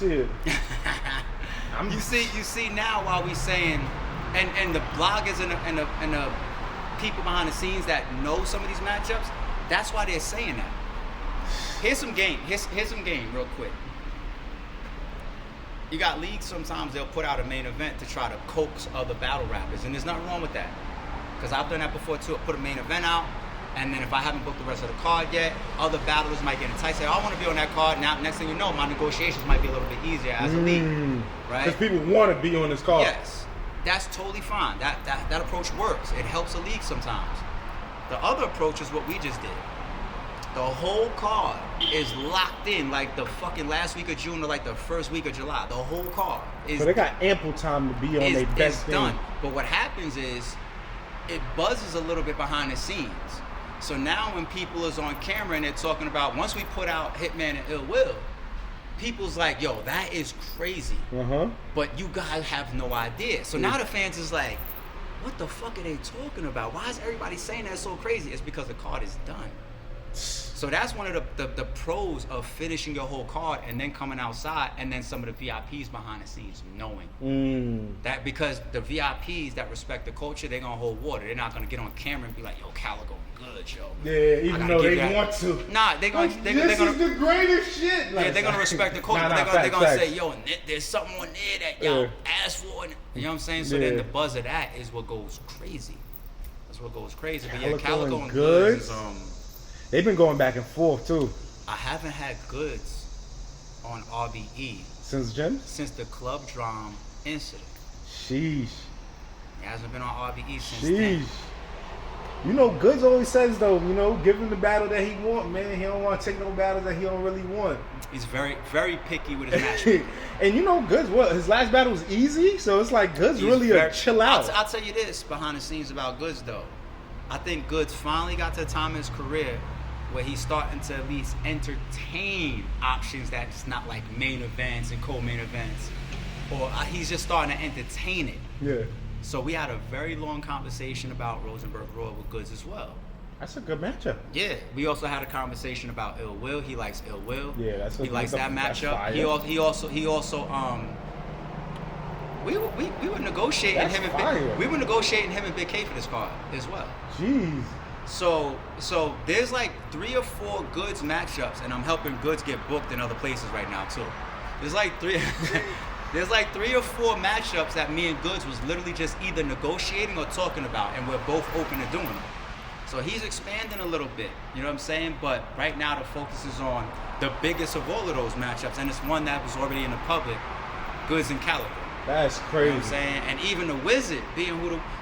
see it. You see now while we saying, and the bloggers and the people behind the scenes that know some of these matchups, that's why they're saying that. Here's some game real quick. You got leagues, sometimes they'll put out a main event to try to coax other battle rappers, and there's nothing wrong with that. Because I've done that before too. I put a main event out, and then if I haven't booked the rest of the card yet, other battlers might get enticed. Say, I want to be on that card. Now, next thing you know, my negotiations might be a little bit easier as a league, right? Because people want to be on this card. Yes, that's totally fine. That approach works. It helps a league sometimes. The other approach is what we just did. The whole card is locked in like the fucking last week of June or like the first week of July. The whole card is. So they got ample time to be on their best thing. Done. But what happens is, it buzzes a little bit behind the scenes. So now when people is on camera and they're talking about, once we put out Hitman and Ill Will, people's like, yo, that is crazy. But you guys have no idea. So now the fans is like, what the fuck are they talking about? Why is everybody saying that's so crazy? It's because the card is done. So that's one of the pros of finishing your whole card and then coming outside, and then some of the VIPs behind the scenes knowing that, because the VIPs that respect the culture, they're gonna hold water. They're not gonna get on camera and be like, yo, Calico good, yo. Yeah, even though they want to. Nah, they're gonna. This is the greatest shit. Yeah, they're gonna respect the culture. They're gonna say, yo, there's something on there that y'all asked for. You know what I'm saying? So then the buzz of that is what goes crazy. That's what goes crazy. But yeah, Calico and Goods is they've been going back and forth too. I haven't had Goods on RBE since Jim? Since the Club Drum incident. Sheesh. He hasn't been on RBE since then. You know, Goods always says though, you know, give him the battle that he want, man. He don't want to take no battles that he don't really want. He's very, very picky with his match. And you know, Goods, his last battle was easy, so it's like Goods really a chill out. I'll tell you this behind the scenes about Goods though. I think Goods finally got to a time in his career where he's starting to at least entertain options that's not like main events and co-main events, or he's just starting to entertain it. Yeah. So we had a very long conversation about Rosenberg Roy with Goods as well. That's a good matchup. Yeah. We also had a conversation about Ill Will. He likes Ill Will. Yeah, he likes that matchup. He also we were negotiating we were negotiating him and Big K for this card as well. Jeez. So there's like 3 or 4 Goods matchups, and I'm helping Goods get booked in other places right now too. There's like 3 or 4 matchups that me and Goods was literally just either negotiating or talking about, and we're both open to doing them. So he's expanding a little bit, you know what I'm saying? But right now the focus is on the biggest of all of those matchups, and it's one that was already in the public, Goods and Calico. That's crazy. You know what I'm saying? And even the Wizard, being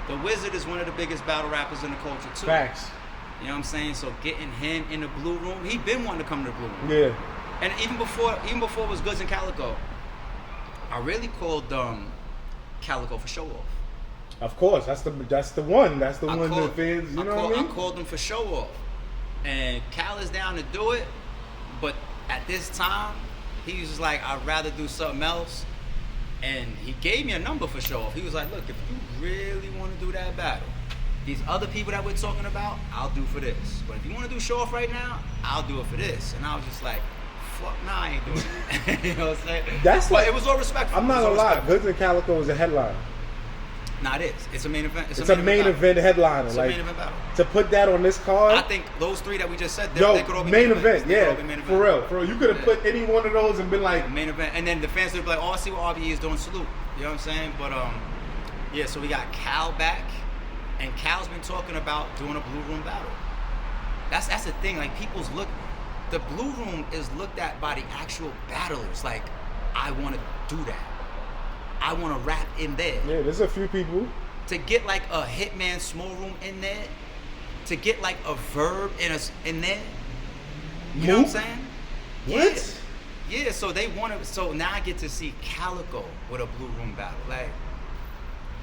the Wizard is one of the biggest battle rappers in the culture too. Facts. You know what I'm saying? So getting him in the blue room, he been wanting to come to the blue room. Yeah. And even before it was Goods and Calico, I really called Calico for show off. Of course, that's the one. That's the one that fans. You know what I mean? I called him for show off, and Cal is down to do it, but at this time, he was just like, I'd rather do something else. And he gave me a number for show off. He was like, look, if you really want to do that battle, these other people that we're talking about, I'll do for this. But if you want to do show off right now, I'll do it for this. And I was just like, fuck, nah, I ain't doing it. You know what I'm saying? That's but like, it was all respectful. I'm not gonna lie, Goods and Calico is a headline. Nah, it is. It's a main event. It's a main event headliner. It's like, a main event battle. To put that on this card. I think those three that we just said, they could all be main event. Yeah, for real. You could have put any one of those and been like main event, and then the fans would be like, "Oh, I see what RBE is doing. Salute." You know what I'm saying? But yeah. So we got Cal back, and Cal's been talking about doing a blue room battle. That's the thing. Like the blue room is looked at by the actual battlers. Like, I want to do that. I want to rap in there. Yeah, there's a few people. To get like a Hitman small room in there, to get like a Verb in there. You know what I'm saying? What? Yeah, so they want to. So now I get to see Calico with a blue room battle. Like,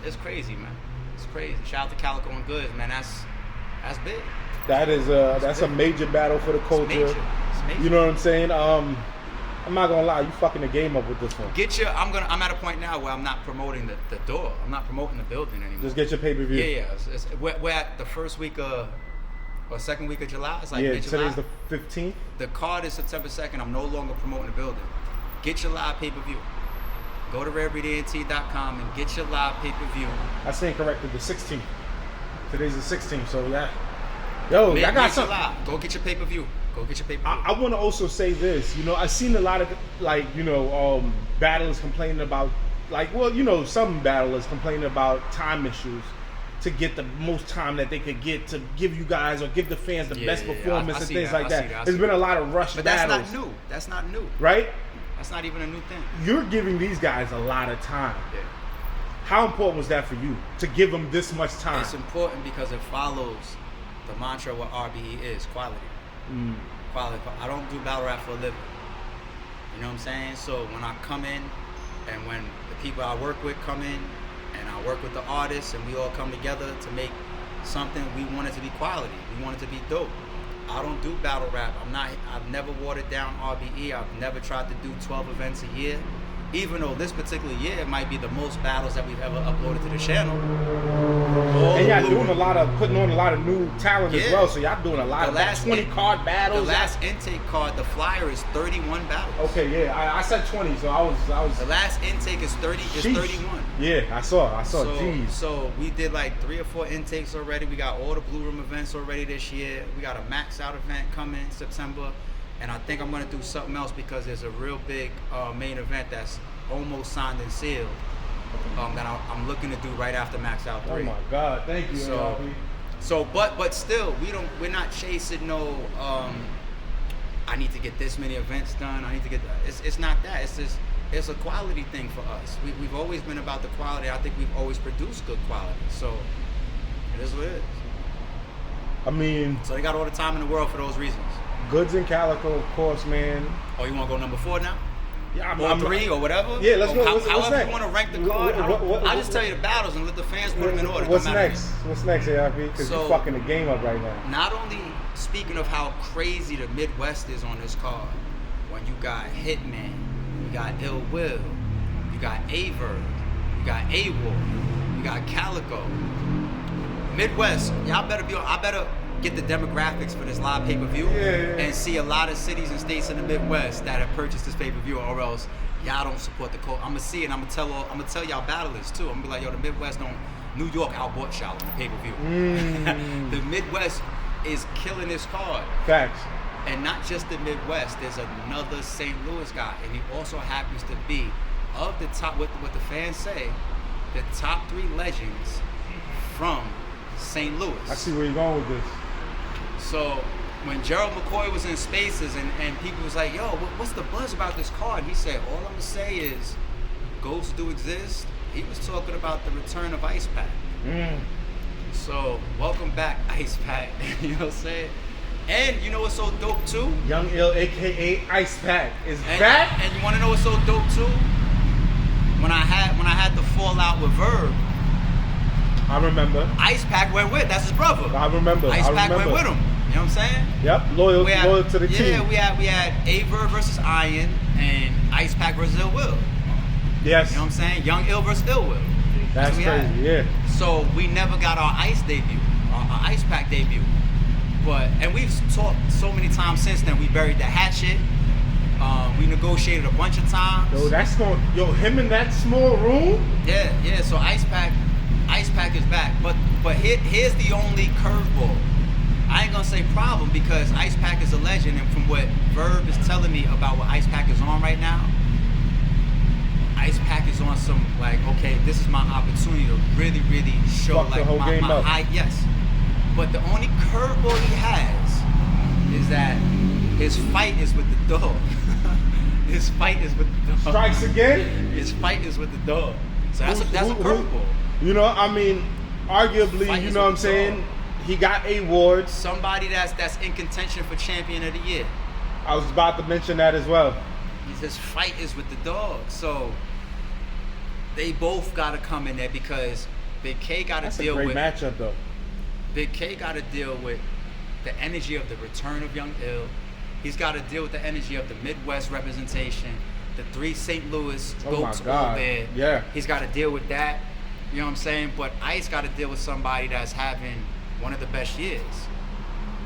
it's crazy, man. It's crazy. Shout out to Calico and Goods, man. That's big. That's a major battle for the culture. It's major. You know what I'm saying? I'm not gonna lie, you fucking the game up with this one. I'm at a point now where I'm not promoting the door. I'm not promoting the building anymore. Just get your pay-per-view. Yeah. We're at the first week or second week of July. It's like mid-July. Today's the 15th. The card is September 2nd. I'm no longer promoting the building. Get your live pay-per-view. Go to RBE'S.com and get your live pay-per-view. I stand corrected, the 16th. Today's the 16th, so yeah. Yo, I got something. Go get your pay-per-view. I want to also say this. You know, I've seen a lot of battlers complaining about, some battlers complaining about time issues to get the most time that they could get to give you guys or give the fans the best performance and things like that. There's been a lot of rush battles. But that's not new. Right? That's not even a new thing. You're giving these guys a lot of time. Yeah. How important was that for you to give them this much time? It's important because it follows the mantra of what RBE is, quality. Quality. I don't do battle rap for a living. You know what I'm saying? So when I come in, and when the people I work with come in, and I work with the artists, and we all come together to make something, we want it to be quality. We want it to be dope. I don't do battle rap. I've never watered down RBE. I've never tried to do 12 events a year. Even though this particular year it might be the most battles that we've ever uploaded to the channel. And y'all doing putting on a lot of new talent as well. So y'all doing a lot of 20 card battles. The last intake card, the flyer is 31 battles. Okay, yeah, I said 20, so I was. The last intake is 31. Yeah, I saw. Jeez. So we did like 3 or 4 intakes already. We got all the Blue Room events already this year. We got a max out event coming in September. And I think I'm going to do something else because there's a real big main event that's almost signed and sealed that I'm looking to do right after Max Out 3. Oh my God, thank you. But still, we're not chasing no. I need to get this many events done. I need to get. It's not that. It's a quality thing for us. We've always been about the quality. I think we've always produced good quality. So it is what it is. I mean, so they got all the time in the world for those reasons. Goods and Calico, of course, man. Oh, you want to go number 4 now? Yeah, I'm 3 or whatever. Yeah, let's go. However you want to rank the card. I'll just tell you the battles and let the fans put them in order. What's next? What's next, ARP? Because you're fucking the game up right now. Not only speaking of how crazy the Midwest is on this card, when you got Hitman, you got Ill Will, you got Verb, you got Award, you got Calico. Midwest, y'all better be on. I better get the demographics for this live pay-per-view and see a lot of cities and states in the Midwest that have purchased this pay-per-view, or else y'all don't support the code. I'm gonna see it. And I'm gonna tell y'all battlers too. I'm gonna be like, yo, the Midwest don't. New York outbought y'all on the pay-per-view. The Midwest is killing this card. Facts. And not just the Midwest. There's another St. Louis guy, and he also happens to be of the top. What the fans say, the top 3 legends from St. Louis. I see where you're going with this. So when Gerald McCoy was in Spaces and people was like, yo, what's the buzz about this card? He said, all I'm going to say is ghosts do exist. He was talking about the return of Ice Pack. So welcome back, Ice Pack. You know what I'm saying? And you know what's so dope too? Young Ill, a.k.a. Ice Pack, is back. And you want to know what's so dope too? When I had the fallout with Verb, I remember. Ice Pack went with. That's his brother. I remember. Ice Pack went with him. You know what I'm saying? Yep. Loyal to the team. Yeah, we had Verb versus Iron and Ice Pack versus Ill Will. Yes. You know what I'm saying? Young Ill versus Ill Will. That's crazy. Yeah. So we never got our Ice debut. our Ice Pack debut. And we've talked so many times since then. We buried the hatchet. We negotiated a bunch of times. Him in that small room? Yeah. So Ice Pack is back. But here's the only curveball. I ain't gonna say problem because Ice Pack is a legend, and from what Verb is telling me about what Ice Pack is on right now, Ice Pack is on some like, okay, this is my opportunity to really, really show Fuck like the whole my game up. high. Yes. But the only curveball he has is that his fight is with the dog. His fight is with the dog. Strikes again? His fight is with the dog. So that's a curveball. You know, I mean, arguably, Fight you is know what I'm with the saying? dog. He got awards. Somebody that's in contention for champion of the year. I was about to mention that as well. His fight is with the dog. So they both got to come in there because Big K got to deal with. That's a great matchup, though. Big K got to deal with the energy of the return of Young Ill. He's got to deal with the energy of the Midwest representation, the 3 St. Louis goats over there. Yeah. He's got to deal with that. You know what I'm saying? But Ice got to deal with somebody that's having one of the best years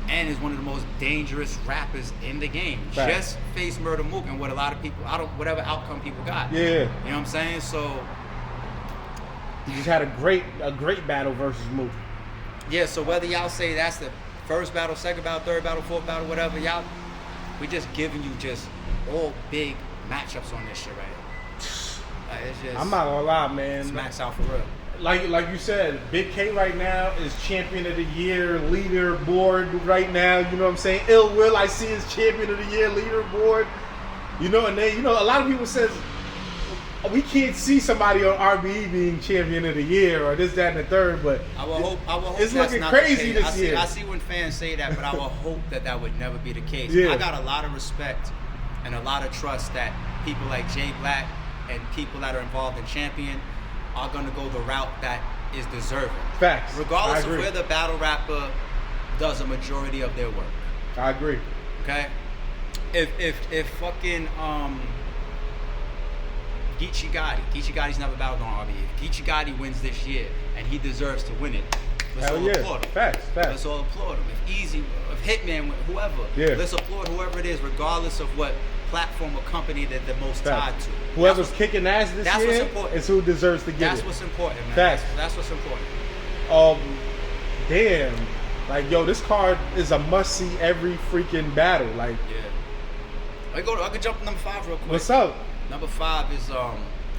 and is one of the most dangerous rappers in the game. Fact. Just face Murder Mook and what a lot of people, whatever outcome people got. Yeah. You know what I'm saying? So he just had a great battle versus Mook. yeah, so whether y'all say that's the first battle, second battle, third battle, fourth battle, whatever, y'all, we just giving you just all big matchups on this shit right here. Like, it's just, I'm not gonna lie, man. smacks out for real. Like you said, Big K right now is champion of the year leaderboard right now. You know what I'm saying? Ill Will I see is champion of the year leaderboard. You know, and then a lot of people says we can't see somebody on RBE being champion of the year or this, that, and the third. But I will hope it's that's looking not crazy the case. this year. I see when fans say that, but I will hope that would never be the case. Yeah. I got a lot of respect and a lot of trust that people like Jay Black and people that are involved in Champion are gonna go the route that is deserving. Facts. Regardless I of agree. where the battle rapper does a majority of their work. I agree. Okay? If fucking Geechee Gotti's never battled on RBE. If Geechee Gotti wins this year and he deserves to win it, let's Hell all yeah. applaud him. Facts. Let's all applaud him. If Hitman, whoever, Yeah. let's applaud whoever it is, regardless of what platform or company that they're most tied Facts. to. Whoever's kicking ass this that's year what's important. is who deserves to get That's it. what's important, man. Facts. That's what's important. Damn. Like, yo, this card is a must-see every freaking battle. Like, Yeah. I could jump to number 5 real quick. what's up? Number 5 is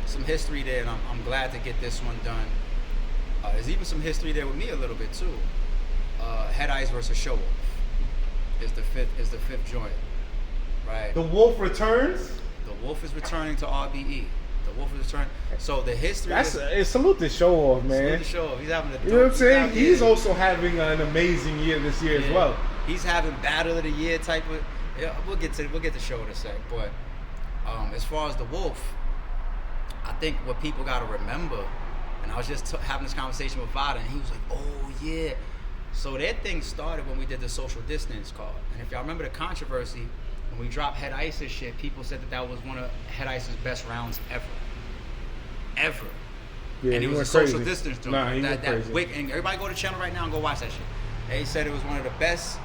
some history there, and I'm glad to get this one done. There's even some history there with me a little bit too. Head Ice versus Show Off is the fifth joint, right? The Wolf returns. The Wolf is returning to RBE. The Wolf is returning. So the history. Salute the Show Off, man. Salute the Show Off. He's having a. You know what I'm saying? He's also also having an amazing year this year as well. He's having Battle of the Year type of. Yeah, we'll get to Show in a sec, but as far as the Wolf, I think what people got to remember, and I was just having this conversation with Vada, and he was like, "Oh yeah." So that thing started when we did the social distance card, and if y'all remember the controversy when we dropped Head Ice's shit, people said that was one of Head Ice's best rounds ever. Yeah, And it he was a went social crazy. distance joint. Nah, he went crazy. And everybody go to the channel right now and go watch that shit. They said it was one of the best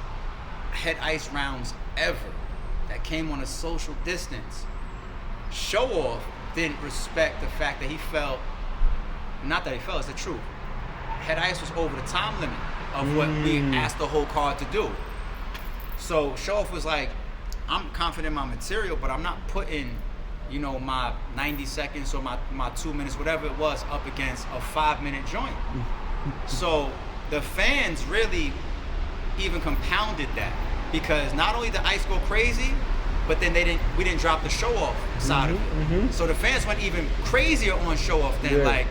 Head Ice rounds ever that came on a social distance. Show Off didn't respect the fact that he felt, not that he felt, it's the truth. Head Ice was over the time limit of what we asked the whole card to do. So Show Off was like, I'm confident in my material, but I'm not putting, my 90 seconds or my 2 minutes, whatever it was, up against a 5-minute joint. So the fans really even compounded that, because not only did Ice go crazy, but then we didn't drop the Show Off side of it. Mm-hmm. So the fans went even crazier on Show Off than like,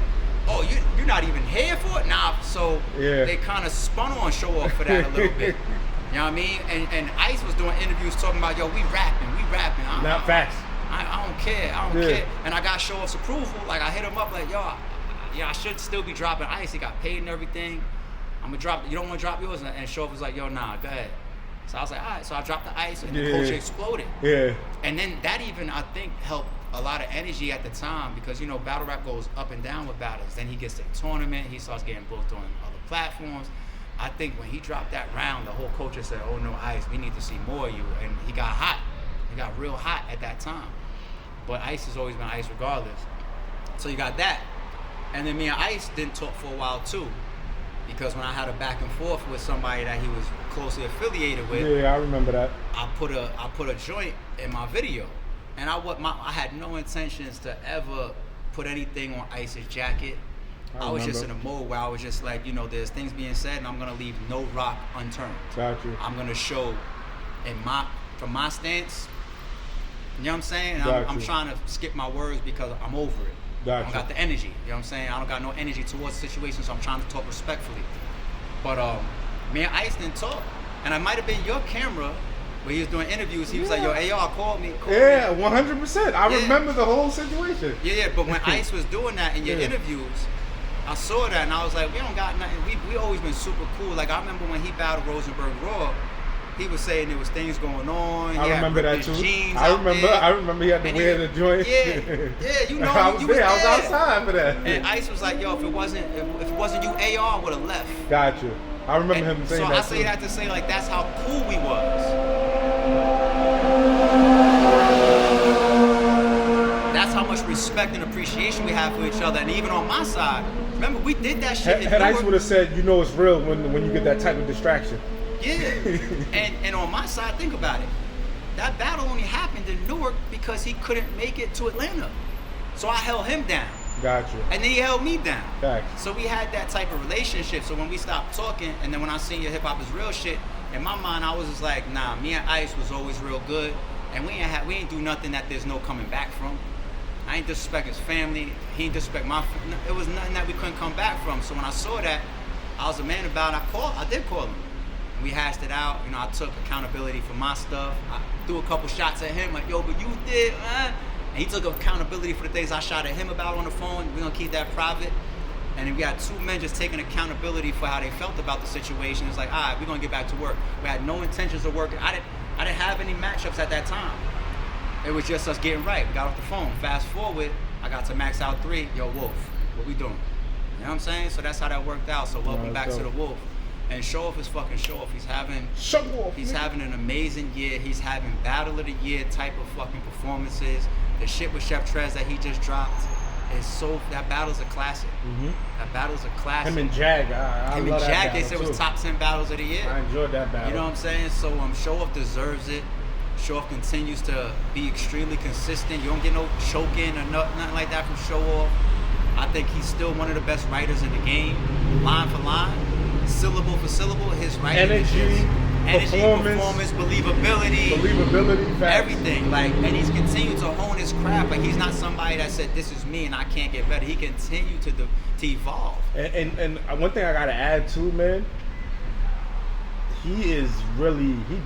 oh, you're not even here for it? Nah. So they kind of spun on Show Off for that a little bit. You know what I mean? And Ice was doing interviews talking about, yo, we rapping. Not facts. I don't care. And I got Show Off's approval. Like, I hit him up like, yo, I should still be dropping Ice. He got paid and everything. I'm gonna drop. You don't want to drop yours? And Show Off was like, yo, nah, go ahead. So I was like, all right. So I dropped the Ice, and the culture exploded. Yeah. And then that even, I think, helped a lot of energy at the time, because battle rap goes up and down with battles. Then he gets to the tournament, he starts getting booked on other platforms. I think when he dropped that round, the whole culture said, "Oh no, Ice, we need to see more of you." And he got hot. He got real hot at that time. But Ice has always been Ice regardless. So you got that. And then me and Ice didn't talk for a while too. Because when I had a back and forth with somebody that he was closely affiliated with, Yeah, I remember that. I put a joint in my video. And I had no intentions to ever put anything on Ice's jacket. I was just in a mode where I was just like, there's things being said and I'm gonna leave no rock unturned. Got you. I'm gonna show from my stance, you know what I'm saying? I'm trying to skip my words because I'm over it. I don't got the energy, you know what I'm saying? I don't got no energy towards the situation, so I'm trying to talk respectfully. But me and Ice didn't talk. And I might have been your camera where he was doing interviews. He was like, yo, AR, call me. 100%. I remember the whole situation. Yeah, but when Ice was doing that in your interviews, I saw that and I was like, we don't got nothing. We always been super cool. Like I remember when he battled Rosenberg Raw, he was saying there was things going on. I remember that too. I remember he had to wear the joint. Yeah, I was there. I was outside for that. And Ice was like, yo, if it wasn't you, AR would have left. Got you. I remember him saying that. So I say that to say like that's how cool we was. That's how much respect and appreciation we have for each other. And even on my side, remember we did that shit. Had Ice would have said, it's real when you get that type of distraction. Yeah. and on my side, think about it. That battle only happened in Newark because he couldn't make it to Atlanta. So I held him down. Gotcha. And then he held me down. Gotcha. So we had that type of relationship. So when we stopped talking, and then when I seen your hip hop is real shit, in my mind I was just like, nah, me and Ice was always real good, and we ain't do nothing that there's no coming back from. I ain't disrespect his family. He ain't disrespect my. It was nothing that we couldn't come back from. So when I saw that, I was a man about it. I did call him. We hashed it out. I took accountability for my stuff. I threw a couple shots at him, like, yo, but you did, man. And he took accountability for the things I shot at him about on the phone. We're gonna keep that private. And then we got two men just taking accountability for how they felt about the situation. It's like, all right, we're gonna get back to work. We had no intentions of working. I didn't have any matchups at that time. It was just us getting right. We got off the phone. Fast forward, I got to Max Out 3. Yo, Wolf, what we doing? You know what I'm saying? So that's how that worked out. So welcome back to the Wolf. And Show Off is fucking Show Off. He's having an amazing year. He's having Battle of the Year type of fucking performances. The shit with Chef Trez that he just dropped is that battle's a classic. Mm-hmm. That battle's a classic. Him and Jag, I love that battle. They said it was top 10 battles of the year. I enjoyed that battle. You know what I'm saying? So Show Off deserves it. Show Off continues to be extremely consistent. You don't get no choking or nothing like that from Show Off. I think he's still one of the best writers in the game, line for line, syllable for syllable. His writing energy, performance, believability, facts. Everything. And he's continued to hone his craft. Like he's not somebody that said this is me and I can't get better. He continued to evolve. And one thing I gotta add too, man. He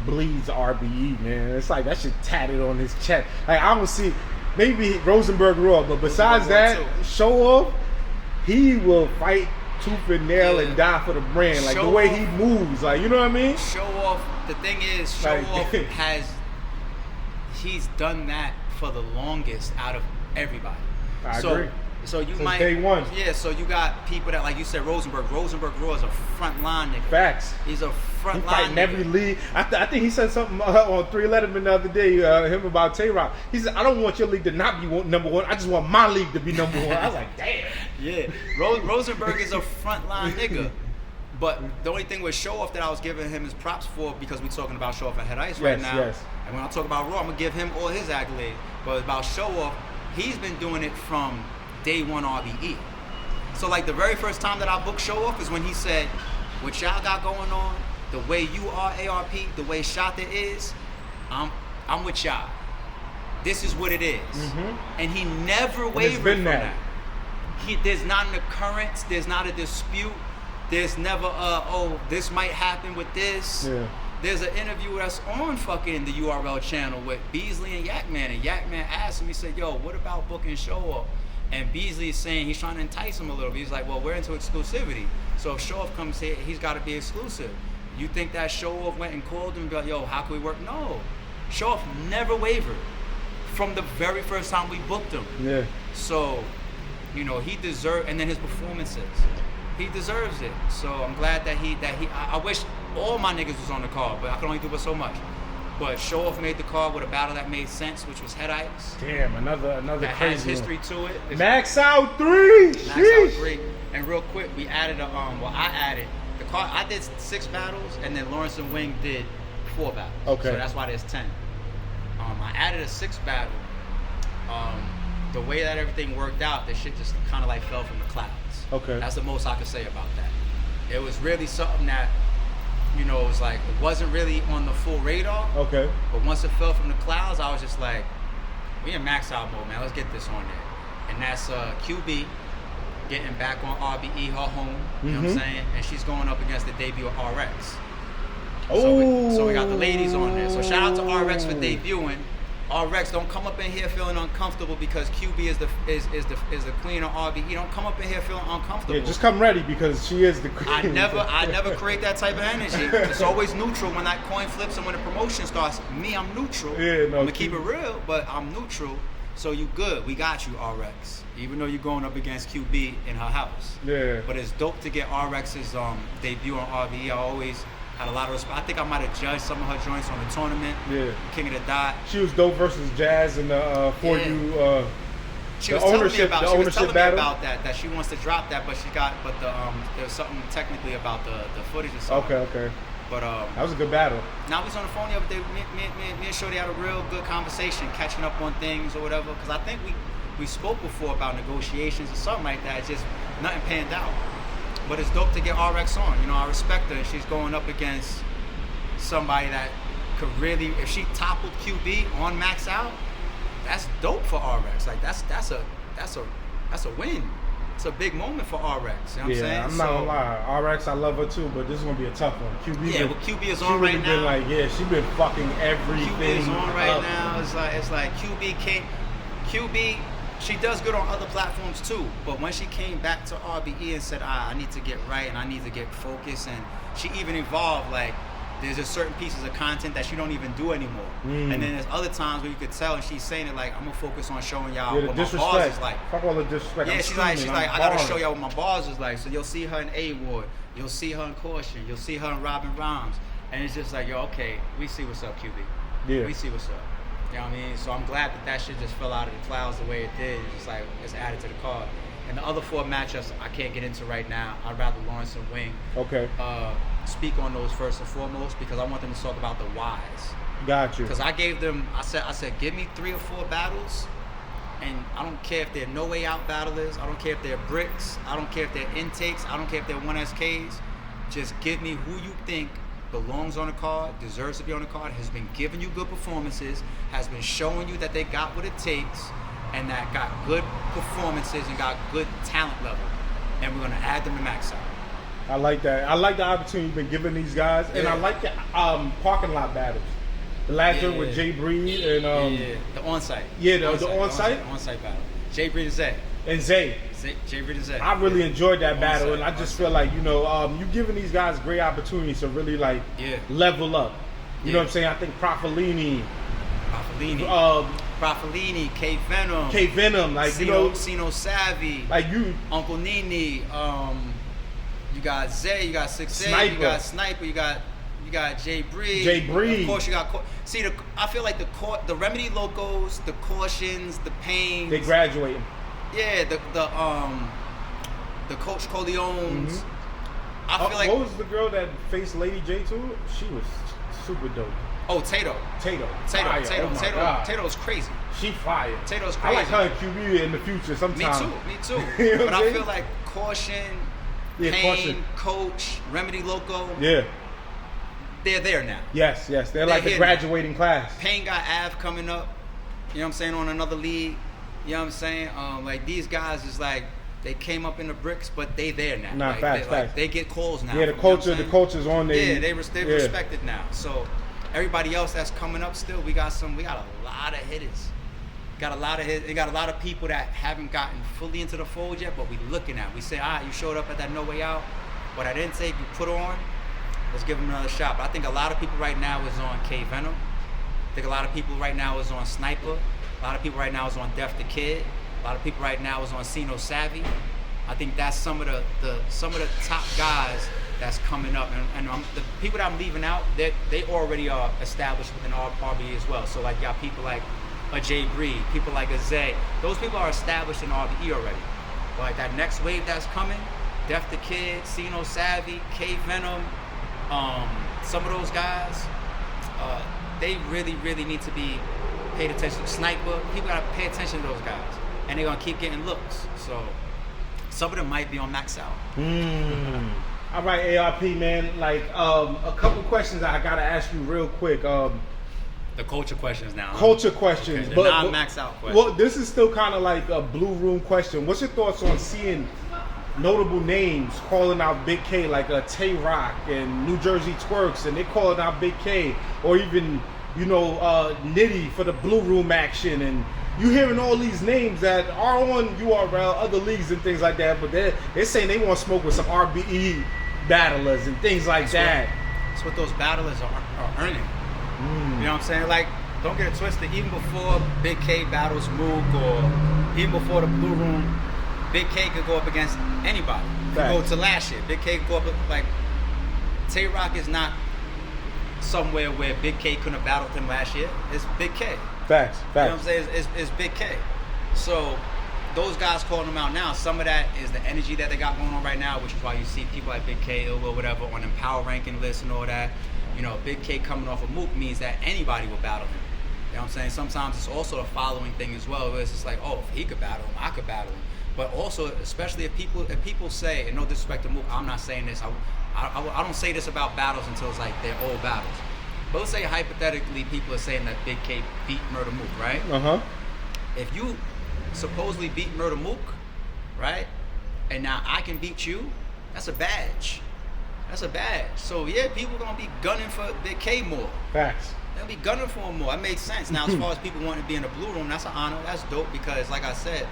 bleeds RBE, man. It's like that shit tatted on his chest. Like I don't see. Maybe Rosenberg Raw, but besides that, Show Off, he will fight tooth and nail and die for the brand. Like the way he moves, like you know what I mean? Show Off. The thing is, Show Off he's done that for the longest out of everybody. I agree. So you might day one. Yeah, so you got people that, like you said, Rosenberg Raw is a front line nigga. Facts. He's a front line fighting nigga. Every league. I think he said something on 3 Letterman the other day, him about Tay-Rock. He said, I don't want your league to not be number one. I just want my league to be number one. I was like, damn. Yeah. Rosenberg is a front line nigga. But the only thing with Show Off that I was giving him his props for, because we're talking about Show Off and Head Ice right now. Yes. And when I talk about Raw, I'm going to give him all his accolades. But about Show Off, he's been doing it from day one RBE. So like the very first time that I booked Show Off is when he said, what y'all got going on, the way you are ARP, the way Shata is, I'm with y'all. This is what it is. Mm-hmm. And he never wavered from that. There's not an occurrence, there's not a dispute, there's never this might happen with this. Yeah. There's an interview that's on fucking the URL channel with Beasley and Yakman, and Yakman asked him, he said, yo, what about booking Show Off? And Beasley is saying he's trying to entice him a little bit. He's like, well, we're into exclusivity. So if Show Off comes here, he's got to be exclusive. You think that Show Off went and called him and be like, yo, how can we work? No. Show Off never wavered from the very first time we booked him. Yeah. So, he deserved, and then his performances. he deserves it. So I'm glad that I wish all my niggas was on the card, but I can only do but so much. But Show Off made the card with a battle that made sense, which was Head Ice. Damn, another that crazy has history one. to it. Max Out 3. Max Out 3. And real quick, we added I added the card. I did 6 battles, and then Lawrence and Wing did 4 battles. Okay. So that's why there's 10. I added a 6th battle. The way that everything worked out, the shit just kind of like fell from the clouds. Okay. That's the most I could say about that. It was really something that, you know, it was like, it wasn't really on the full radar. Okay. But once it fell from the clouds, I was just like, we in Max Out mode, man. Let's get this on there. And that's QB getting back on RBE, her home. You know what I'm saying? And she's going up against the debut of RX. So we got the ladies on there. So shout out to RX for debuting. RX, don't come up in here feeling uncomfortable because QB is the queen of RBE. Don't come up in here feeling uncomfortable. Yeah, just come ready because she is the queen. I never create that type of energy. It's always neutral when that coin flips and when the promotion starts. Me, I'm neutral. Yeah, no, I'm gonna keep it real, but I'm neutral. So you good. We got you, RX. Even though you're going up against QB in her house. Yeah. But it's dope to get RX's debut on RBE. I always had a lot of respect. I think I might have judged some of her joints on the tournament. Yeah. King of the Dot. She was dope versus Jazz in the She the was telling ownership, me about, the she was ownership telling battle. me about that she wants to drop that, but there was something technically about the footage or something. Okay. But That was a good battle. now I was on the phone the other day. Me and Shorty had a real good conversation, catching up on things or whatever. Because I think we spoke before about negotiations or something like that. Just nothing panned out. But it's dope to get RX on. You know, I respect her. She's going up against somebody that could really, if she toppled QB on Max Out, that's dope for RX. Like that's a win. It's a big moment for RX. You know what I'm saying? I'm not gonna lie. RX, I love her too, but this is gonna be a tough one. QB. Yeah, well, QB is on right now. She been fucking everything. QB is on right up. now. It's like QB. She does good on other platforms too, but when she came back to RBE and said, I need to get right and I need to get focused, and she even evolved, like, there's just certain pieces of content that she don't even do anymore. And then there's other times where you could tell, and she's saying it like, I'm gonna focus on showing y'all what my bars is like. Fuck all the disrespect. Yeah, she's like, I gotta show y'all what my bars is like. So you'll see her in A-Ward, you'll see her in Caution, you'll see her in Robin Rhymes, and it's just like, yo, okay, we see what's up, QB. Yeah. We see what's up. You know what I mean? So I'm glad that shit just fell out of the clouds the way it did. It's just like, it's added to the card. And the other 4 matchups I can't get into right now. I'd rather Lawrence and Wing speak on those first and foremost, because I want them to talk about the whys. Got you. Because I gave them, I said, give me 3 or 4 battles, and I don't care if they're no way out battlers. I don't care if they're bricks. I don't care if they're intakes. I don't care if they're 1SKs. Just give me who you think belongs on the card, deserves to be on the card, has been giving you good performances, has been showing you that they got what it takes, and that got good performances and got good talent level. And we're gonna add them to Max Out. I like that. I like the opportunity you've been giving these guys, and I like the parking lot battles. The last one with Jay Breed and the on-site. Yeah, the on-site. On-site battle. Jay Breed and Zay. And Zay. Jay Breed and Zay. I really enjoyed that battle, and I just feel like, you know, you giving these guys great opportunities to really like level up. You know what I'm saying? I think Profilini, K Venom, like Sino Savvy, like you, Uncle Nini, you got Zay, you got 6A, you got Sniper, you got Jay Breed. Of course, you got. I feel like the Remedy Locos, the Cautions, the Pains. They graduating. Yeah, the Coach Corleones. I feel like. What was the girl that faced Lady J too? She was super dope. Oh, Tato. Tato's crazy. She fired. Tato's crazy. I like her in QB in the future sometimes. Me too. You know but I feel like Caution, Pain, Coach, Remedy Loco. Yeah. They're there now. Yes. They're like the graduating class. Pain got Av coming up, you know what I'm saying, on another league. You know what I'm saying? Like, these guys is like, they came up in the bricks, but they there now. Nah, like, facts. They get calls now. Yeah, the culture's on there. Yeah, they're respected now. So everybody else that's coming up still, we got a lot of hitters. They got a lot of people that haven't gotten fully into the fold yet, but we looking at. We say, all right, you showed up at that No Way Out. What I didn't take, you put on. Let's give them another shot. But I think a lot of people right now is on K Venom. I think a lot of people right now is on Sniper. A lot of people right now is on Def the Kid. A lot of people right now is on Sino Savvy. I think that's some of the top guys that's coming up, and the people that I'm leaving out, they already are established within RBE as well. So like y'all people like a Jay Breed, people like a Zay, those people are established in RBE already. But like that next wave that's coming, Def the Kid, Sino Savvy, K Venom, some of those guys, they really need to be paid attention to. Sniper, people gotta pay attention to those guys, and they're gonna keep getting looks. So some of them might be on max out. All right, ARP, man. Like a couple questions I gotta ask you real quick. The culture questions now. Culture questions, okay, but not max out questions. Well, this is still kind of like a blue room question. What's your thoughts on seeing notable names calling out Big K, like Tay Rock and New Jersey Twerks, and they calling out Big K, or even Nitty for the blue room action, and you hearing all these names that are on URL, other leagues and things like that, but they're saying they want to smoke with some RBE battlers and things like that. That's what those battlers are earning. You know what I'm saying? Like, don't get it twisted. Even before Big K battles Mook, or even before the blue room, Big K could go up against anybody. Go to last year. Big K could go up like Tay Rock is not somewhere where Big K couldn't have battled him last year. It's Big K. Facts. You know what I'm saying? It's Big K. So those guys calling them out now, some of that is the energy that they got going on right now, which is why you see people like Big K, Ill Will, whatever, on them power ranking lists and all that. You know, Big K coming off of Mook means that anybody will battle him. You know what I'm saying? Sometimes it's also a following thing as well, where it's just like, oh, if he could battle him, I could battle him. But also, especially if people say, and no disrespect to Mook, I'm not saying this, I don't say this about battles until it's like they're old battles. But let's say hypothetically people are saying that Big K beat Murder Mook, right? If you supposedly beat Murder Mook, right, and now I can beat you, that's a badge. That's a badge. So yeah, people are gonna be gunning for Big K more. Facts. They'll be gunning for him more. That makes sense. Now, as far as people wanting to be in the blue room, that's an honor. That's dope because, like I said,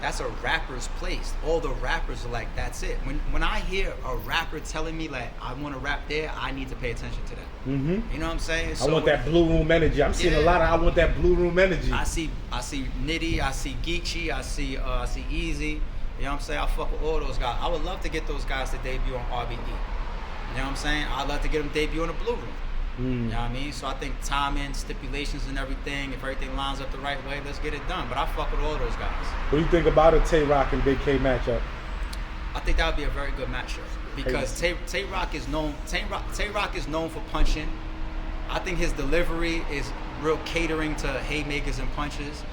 that's a rapper's place. All the rappers are like, that's it. When I hear a rapper telling me like, I want to rap there, I need to pay attention to that. You know what I'm saying? So I want that blue room energy. I'm seeing a lot of I want that blue room energy. I see Nitty, I see Geechee, I see Easy. You know what I'm saying? I fuck with all those guys. I would love to get those guys to debut on RBE. You know what I'm saying? I'd love to get them debut in the blue room. You know what I mean? So I think timing, stipulations and everything, if everything lines up the right way, let's get it done. But I fuck with all those guys. What do you think about a Tay Rock and Big K matchup? I think that would be a very good matchup because Tay Rock is known for punching. I think his delivery is real catering to haymakers and punches,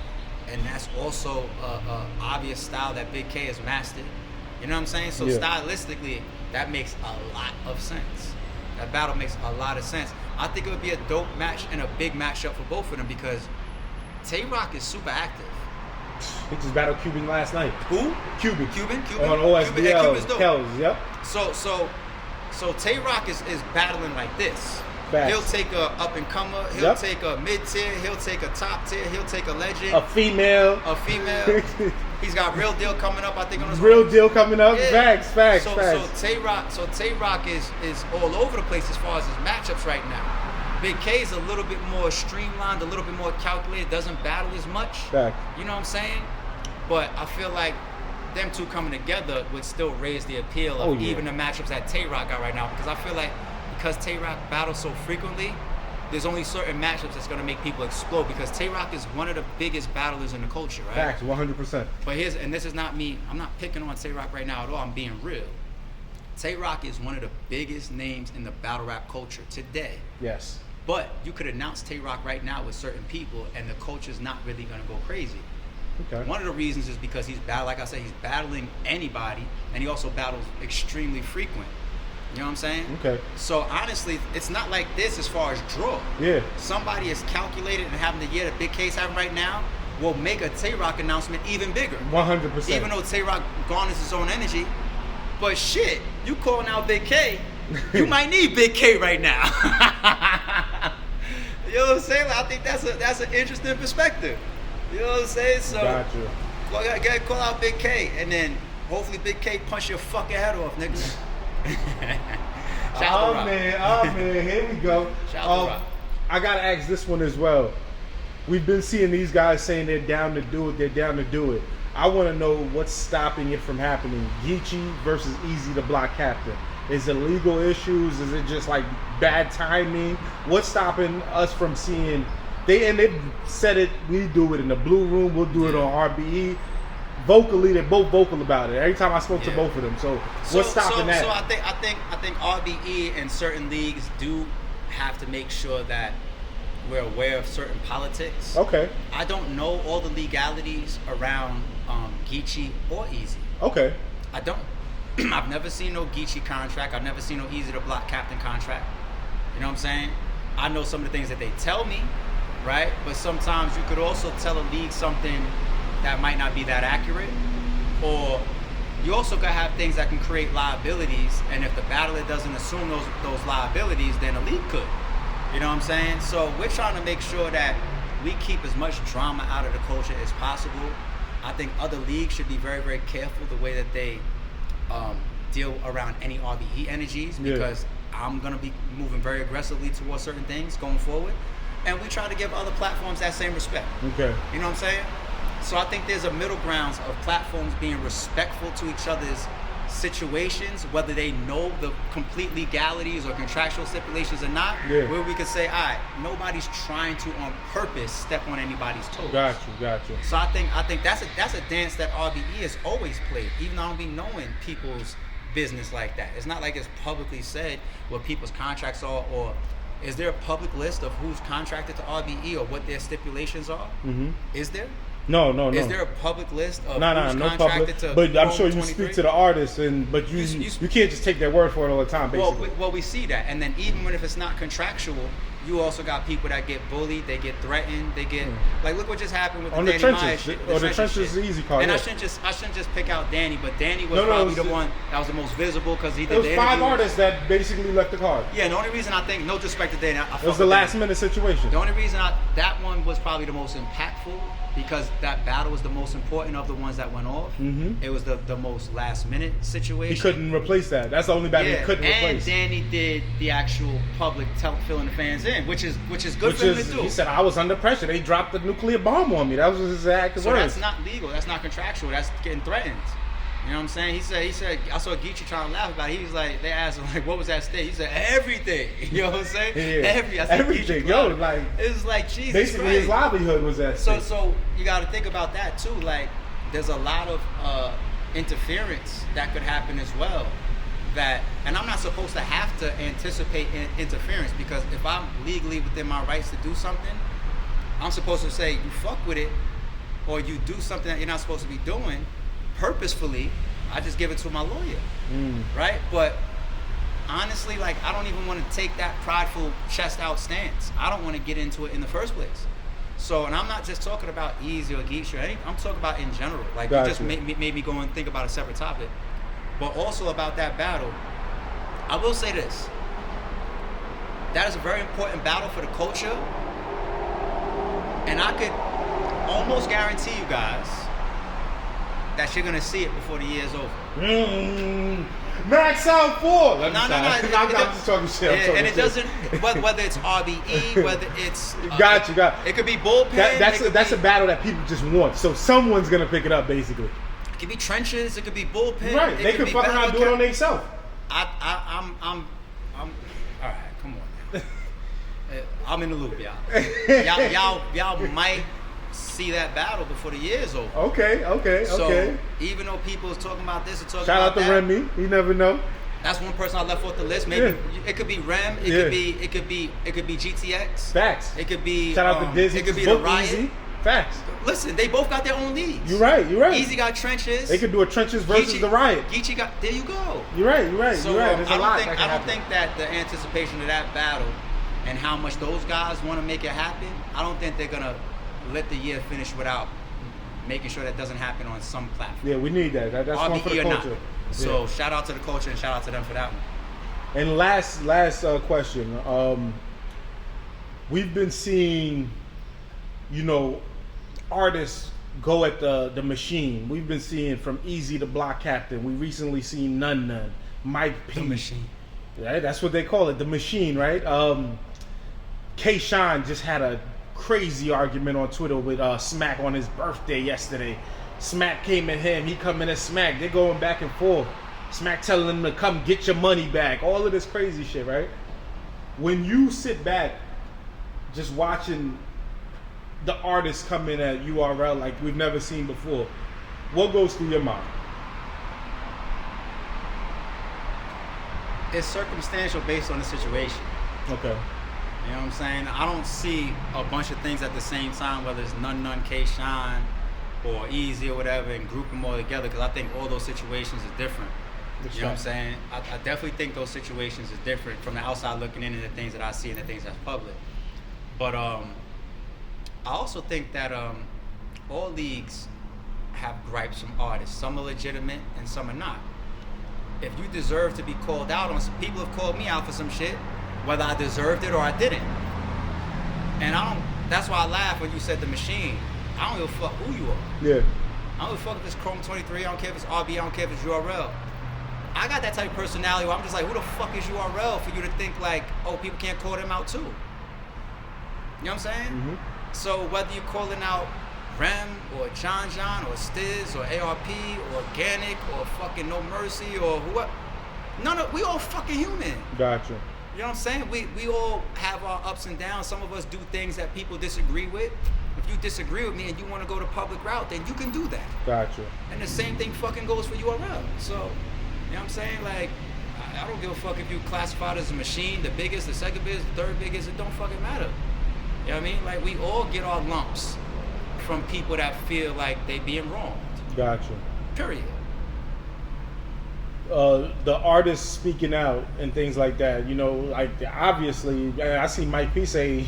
and that's also a obvious style that Big K has mastered. You know what I'm saying? So stylistically, that makes a lot of sense. That battle makes a lot of sense. I think it would be a dope match and a big matchup for both of them because Tay Rock is super active. He just battled Cuban last night. Who? Cuban. On OSBL. Kells, yep. So Tay Rock is battling like this. Facts. He'll take a up and comer. He'll take a mid tier. He'll take a top tier. He'll take a legend. A female. He's got Real Deal coming up. I think on his Real Deal coming up. Yeah. Facts. So Tay Rock is all over the place as far as his matchups right now. Big K is a little bit more streamlined, a little bit more calculated. Doesn't battle as much. Facts. You know what I'm saying? But I feel like them two coming together would still raise the appeal of even the matchups that Tay Rock got right now. Because I feel like because Tay Rock battles so frequently, there's only certain matchups that's going to make people explode because Tay Rock is one of the biggest battlers in the culture, right? Facts, 100%. But and this is not me, I'm not picking on Tay Rock right now at all, I'm being real. Tay Rock is one of the biggest names in the battle rap culture today. Yes. But you could announce Tay Rock right now with certain people and the culture's not really going to go crazy. Okay. One of the reasons is because he's battling anybody, and he also battles extremely frequent. You know what I'm saying? Okay. So honestly, it's not like this as far as draw. Yeah. Somebody is calculated and having the year that Big K's having right now will make a Tay Rock announcement even bigger. 100%. Even though Tay Rock garners his own energy. But shit, you calling out Big K, you might need Big K right now. You know what I'm saying? Like, I think that's an interesting perspective. You know what I'm saying? So gotcha. Gotta call out Big K, and then hopefully Big K punch your fucking head off, nigga. Oh man, here we go. I gotta ask this one as well. We've been seeing these guys saying they're down to do it. I want to know what's stopping it from happening. Geechee versus Easy the Block Captain. Is it legal issues? Is it just like bad timing? What's stopping us from seeing? They've said it. We do it in the Blue Room. We'll do it on RBE. Vocally, they're both vocal about it. Every time I spoke to both of them. So what's stopping that? So I think RBE and certain leagues do have to make sure that we're aware of certain politics. Okay. I don't know all the legalities around Geechee or Easy. Okay. I don't. I've never seen no Geechee contract. I've never seen no Easy to Block Captain contract. You know what I'm saying? I know some of the things that they tell me, right? But sometimes you could also tell a league something that might not be that accurate. Or you also could have things that can create liabilities, and if the battler doesn't assume those liabilities, then the league could. You know what I'm saying? So we're trying to make sure that we keep as much drama out of the culture as possible. I think other leagues should be very, very careful the way that they deal around any RBE energies, because I'm going to be moving very aggressively towards certain things going forward. And we try to give other platforms that same respect. Okay. You know what I'm saying? So I think there's a middle ground of platforms being respectful to each other's situations, whether they know the complete legalities or contractual stipulations or not, where we could say, all right, nobody's trying to on purpose step on anybody's toes. Got you. So I think that's a dance that RBE has always played, even though I don't be knowing people's business like that. It's not like it's publicly said what people's contracts are, or is there a public list of who's contracted to RBE or what their stipulations are? Mm-hmm. Is there? No. Is there a public list of who's no contracted public, to? but I'm sure you 23? speak to the artists, but you can't just take their word for it all the time. Basically, well, we see that, and then even if it's not contractual, you also got people that get bullied, they get threatened, they get like look what just happened with on the the Danny trenches. Myers shit. The trenches is the easy part. And I shouldn't just pick out Danny, but Danny was probably the one that was the most visible because he did. It was 5 artists that basically left the card. Yeah, and the only reason I think, no disrespect to Danny, it was the last minute situation. The only reason that one was probably the most impactful, because that battle was the most important of the ones that went off. Mm-hmm. It was the most last minute situation. He couldn't replace that. That's the only battle he couldn't replace. And Danny did the actual public filling the fans in, which is good for him to do. He said, I was under pressure. They dropped the nuclear bomb on me. That was his exact words. So that's not legal. That's not contractual. That's getting threatened. You know what I'm saying? He said, I saw Geechee trying to laugh about it. He was like, they asked him, like, what was that state? He said, everything. You know what I'm saying? Yeah. I said, everything. Yo, like, it was like, Jesus basically Christ. His livelihood was at stake. So you got to think about that too. Like, there's a lot of interference that could happen as well. And I'm not supposed to have to anticipate interference, because if I'm legally within my rights to do something, I'm supposed to say, you fuck with it, or you do something that you're not supposed to be doing purposefully. I just give it to my lawyer, right? But honestly, like, I don't even want to take that prideful chest out stance. I don't want to get into it in the first place. So, and I'm not just talking about Easy or Geechee or anything. I'm talking about in general. Like, you just made me go and think about a separate topic. But also about that battle, I will say this. That is a very important battle for the culture. And I could almost guarantee you guys that you're gonna see it before the year's over. Max out 4. No. I'm just talking shit. And it doesn't, whether it's RBE, whether it's got you. It could be bullpen. That's a battle that people just want. So someone's gonna pick it up, basically. It could be trenches. It could be bullpen. Right. They could fuck around and do it on themselves. I'm all right. Come on. I'm in the loop, y'all. Y'all might see that battle before the year's over. Okay. So even though people is talking about this or talking shout about out to Remy, you never know. That's one person I left off the list. Maybe it could be Rem. It could be GTX. Facts. It could be shout out to Dizzy. It could be the Riot. Easy. Facts. Listen, they both got their own leagues. You're right. Easy got trenches. They could do a trenches versus Geechee, the Riot. Geechee got. There you go. You're right. So There's a lot. I don't think that the anticipation of that battle and how much those guys want to make it happen, I don't think they're gonna let the year finish without making sure that doesn't happen on some platform. Yeah, we need that. That's RBE one for the culture. So shout out to the culture and shout out to them for that one. And last question. We've been seeing, artists go at the machine. We've been seeing from Easy to Block Captain. We recently seen None, Mike P. The machine. Right, that's what they call it, the machine, right? K-Shine just had a crazy argument on Twitter with Smack on his birthday yesterday. Smack came at him. He coming at Smack. They're going back and forth. Smack telling him to come get your money back. All of this crazy shit, right? When you sit back, just watching the artists come in at URL like we've never seen before, what goes through your mind? It's circumstantial based on the situation. Okay. You know what I'm saying? I don't see a bunch of things at the same time, whether it's None, K-Shine, or Easy or whatever, and group them all together, because I think all those situations are different. You know what I'm saying? I definitely think those situations are different from the outside looking in and the things that I see and the things that's public. But I also think that all leagues have gripes from artists. Some are legitimate and some are not. If you deserve to be called out on, some people have called me out for some shit, whether I deserved it or I didn't. And that's why I laugh when you said the machine. I don't give a fuck who you are. Yeah. I don't give a fuck if it's Chrome 23, I don't care if it's RB, I don't care if it's URL. I got that type of personality where I'm just like, who the fuck is URL for you to think like, oh, people can't call them out too? You know what I'm saying? Mm-hmm. So whether you're calling out Rem or John or Stiz or ARP or Organic or fucking No Mercy or what, we all fucking human. Gotcha. You know what I'm saying? We all have our ups and downs. Some of us do things that people disagree with. If you disagree with me and you want to go the public route, then you can do that. Gotcha. And the same thing fucking goes for URL. So, you know what I'm saying? Like, I don't give a fuck if you classified as a machine, the biggest, the second biggest, the third biggest, it don't fucking matter. You know what I mean? Like, we all get our lumps from people that feel like they being wronged. Gotcha. Period. The artists speaking out and things like that, you know, like obviously, I see Mike P say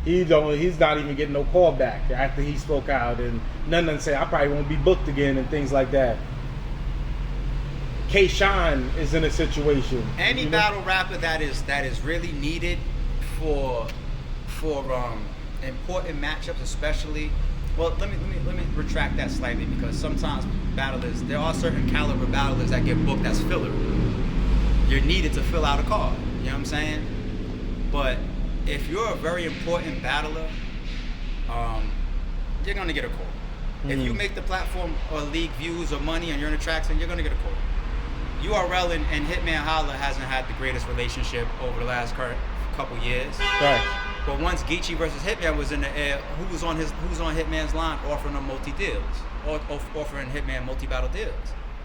he's not even getting no call back after he spoke out, and none say I probably won't be booked again and things like that. K-Shine is in a situation. Any battle rapper that is really needed for important matchups, especially. Well, let me retract that slightly, because sometimes there are certain caliber battlers that get booked as filler. You're needed to fill out a card. You know what I'm saying? But if you're a very important battler, you're gonna get a call. Mm-hmm. If you make the platform or league views or money and you're in a track, then you're gonna get a call. URL and Hitman Holla hasn't had the greatest relationship over the last couple years. Right. But once Geechee versus Hitman was in the air, who was on Hitman's line offering them multi-deals, or offering Hitman multi-battle deals?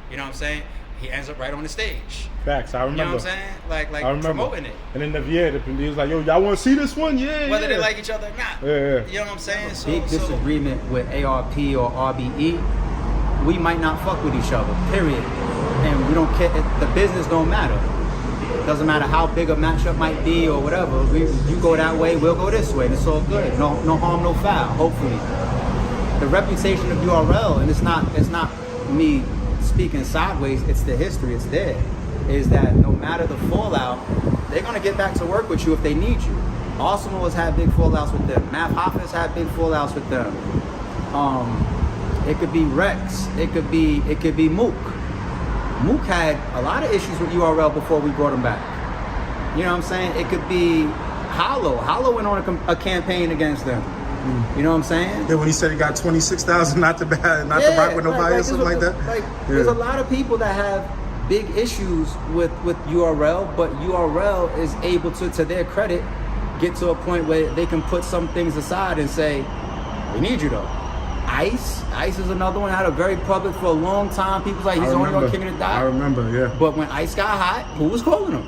You know what I'm saying? He ends up right on the stage. Facts, I remember. You know what I'm saying? Like promoting it. And then he was like, yo, y'all want to see this one? Yeah, whether they like each other or not. Yeah. You know what I'm saying? Big disagreement with ARP or RBE, we might not fuck with each other, period. And we don't care, the business don't matter. Doesn't matter how big a matchup might be or whatever. You go that way, we'll go this way. And it's all good. No harm, no foul. Hopefully, the reputation of URL, and it's not me speaking sideways. It's the history. It's there. Is that no matter the fallout, they're gonna get back to work with you if they need you. Arsenal has had big fallouts with them. Math Hoffman's had big fallouts with them. It could be Rex. It could be Mook. Mook had a lot of issues with URL before we brought him back. You know what I'm saying? It could be Holla. Holla went on a campaign against them. You know what I'm saying? Yeah, when he said he got 26,000 not to rock with nobody or something like that. There's a lot of people that have big issues with URL, but URL is able to their credit, get to a point where they can put some things aside and say, we need you though. Ice is another one. Had a very public for a long time. People's like, he's only on King of the Dot. I remember, yeah. But when Ice got hot, who was calling him?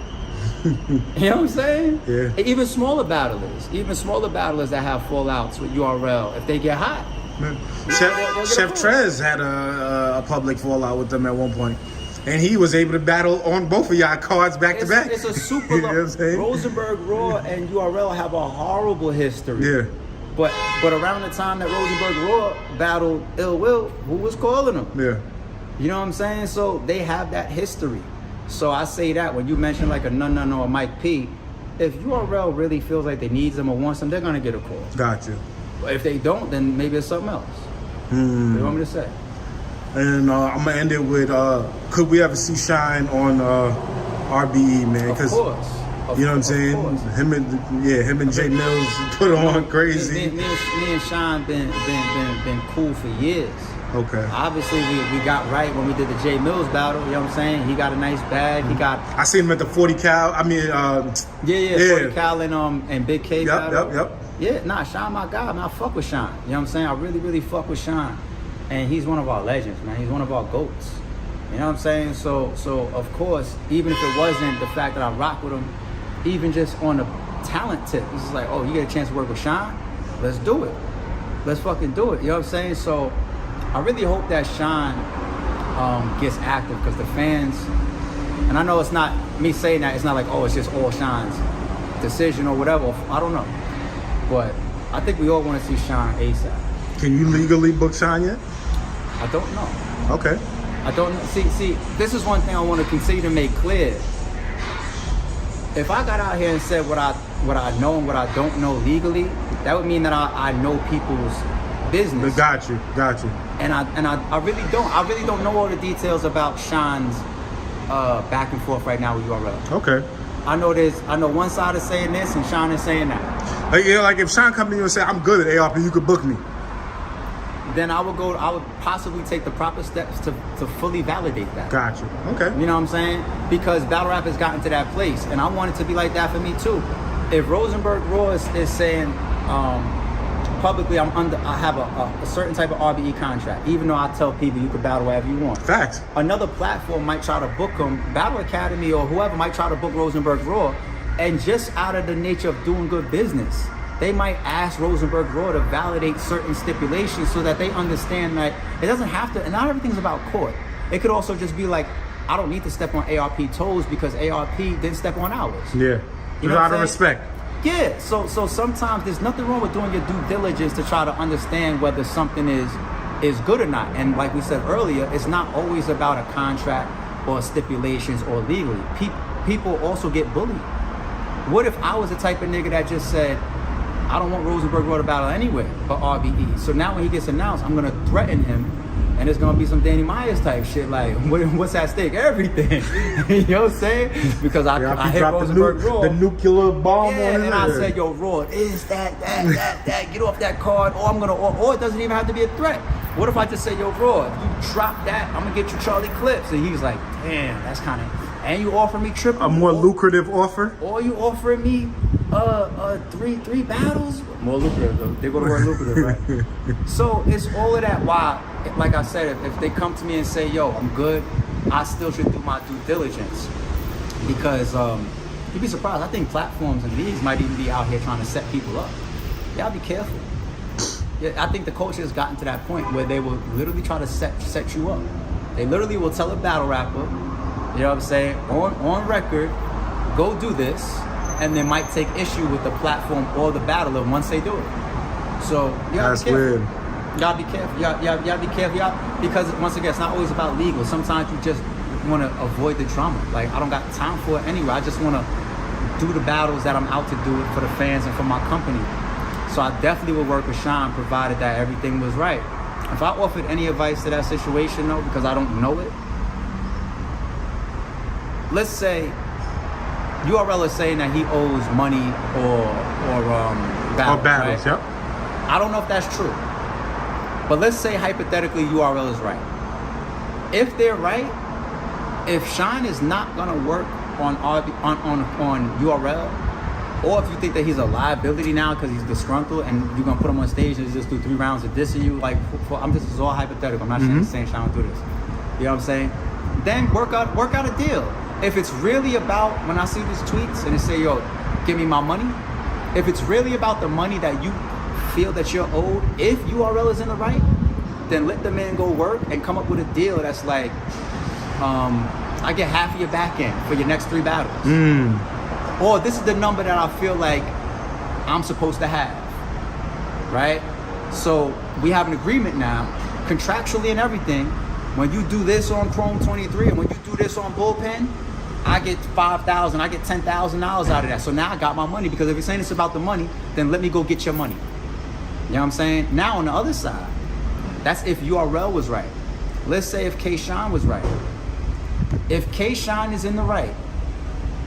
You know what I'm saying? Yeah. Even smaller battlers that have fallouts with URL, if they get hot. Chef Trez had a public fallout with them at one point. And he was able to battle on both of y'all cards back to back. It's a super you know what I'm saying? Rosenberg Raw and URL have a horrible history. Yeah. But around the time that Rosenberg Raw battled Ill Will, who was calling them? Yeah. You know what I'm saying? So they have that history. So I say that when you mention like a None or a Mike P, if URL really feels like they need them or wants them, they're gonna get a call. Gotcha. But if they don't, then maybe it's something else. What do you want me to say? And I'm gonna end it with could we ever see Shine on RBE, man? Of course. You know what I'm saying? Him and Jay Mills put on crazy. Me and Sean been cool for years. Okay. Obviously, we got right when we did the J Mills battle. You know what I'm saying? He got a nice bag. He got. I seen him at the 40 cal. I mean, Yeah. 40 cal and Big K battle. Yep. Yeah, nah, Sean my guy, man. I fuck with Sean. You know what I'm saying? I really, really fuck with Sean. And he's one of our legends, man. He's one of our GOATs. You know what I'm saying? So of course, even if it wasn't the fact that I rock with him, even just on the talent tip, it's just like, oh, you get a chance to work with Sean? Let's do it. Let's fucking do it. You know what I'm saying? So I really hope that Sean gets active because the fans, and I know it's not me saying that, it's not like, oh, it's just all Sean's decision or whatever. I don't know. But I think we all want to see Sean ASAP. Can you legally book Sean yet? I don't know. Okay. I don't know. See, this is one thing I want to continue to make clear. If I got out here and said what I know and what I don't know legally, that would mean that I know people's business. Got you. And I really don't. I really don't know all the details about Sean's back and forth right now with URL. Okay. I know one side is saying this and Sean is saying that. Like, you know, like if Sean come to you and say, I'm good at ARP, you could book me. Then I would possibly take the proper steps to fully validate that. Got you. Okay. You know what I'm saying? Because battle rap has gotten to that place, and I want it to be like that for me too. If Rosenberg Raw is saying publicly, I have a certain type of RBE contract, even though I tell people you can battle wherever you want. Facts. Another platform might try to book him, Battle Academy or whoever might try to book Rosenberg Raw, and just out of the nature of doing good business, they might ask Rosenberg Raw to validate certain stipulations so that they understand that it doesn't have to, and not everything's about court. It could also just be like, I don't need to step on ARP toes because ARP didn't step on ours. Yeah. You know a lot of respect. Yeah, so sometimes there's nothing wrong with doing your due diligence to try to understand whether something is good or not. And like we said earlier, it's not always about a contract or stipulations or legally. People also get bullied. What if I was the type of nigga that just said, I don't want Rosenberg Raw to battle anyway for RBE. So now when he gets announced, I'm gonna threaten him, and it's gonna be some Danny Myers type shit like, what's at stake? Everything. You know what I'm saying? Because I hit Rosenberg Raw. The nuclear bomb on his and I said, yo, Raw, is that, get off that card, or it doesn't even have to be a threat. What if I just say, yo, Raw, if you drop that, I'm gonna get you Charlie Clips. And he's like, damn, that's kind of, and you offer me triple. A more lucrative offer? Or you offering me three battles? More lucrative though. They go to word lucrative, right? So it's all of that. Why, like I said, if they come to me and say, yo, I'm good, I still should do my due diligence. Because you'd be surprised. I think platforms and leagues might even be out here trying to set people up. Y'all be careful. Yeah, I think the culture has gotten to that point where they will literally try to set you up. They literally will tell a battle rapper, you know what I'm saying, on record, go do this, and they might take issue with the platform or the battler once they do it. So you gotta be careful. Weird. Y'all be careful. Y'all be careful. Because once again, it's not always about legal. Sometimes you just want to avoid the drama. Like, I don't got time for it anyway. I just want to do the battles that I'm out to do for the fans and for my company. So I definitely would work with Sean, provided that everything was right. If I offered any advice to that situation, though, because I don't know it, let's say URL is saying that he owes money or battles, battles, right? Yep. I don't know if that's true, but let's say hypothetically URL is right. If they're right, if Sean is not gonna work on URL, or if you think that he's a liability now because he's disgruntled and you're gonna put him on stage and just do 3 rounds of dissing you, like this is all hypothetical. I'm not saying Sean will do this. You know what I'm saying? Then work out a deal. If it's really about, when I see these tweets and they say, yo, give me my money. If it's really about the money that you feel that you're owed, if URL is in the right, then let the man go work and come up with a deal that's like, I get half of your back end for your next 3 battles. Or this is the number that I feel like I'm supposed to have, right? So we have an agreement now, contractually and everything. When you do this on Chrome 23 and when you do this on Bullpen, I get $5,000, I get $10,000 out of that. So now I got my money, because if you're saying it's about the money, then let me go get your money. You know what I'm saying? Now on the other side, that's if URL was right. Let's say if K-Shine was right. If K-Shine is in the right,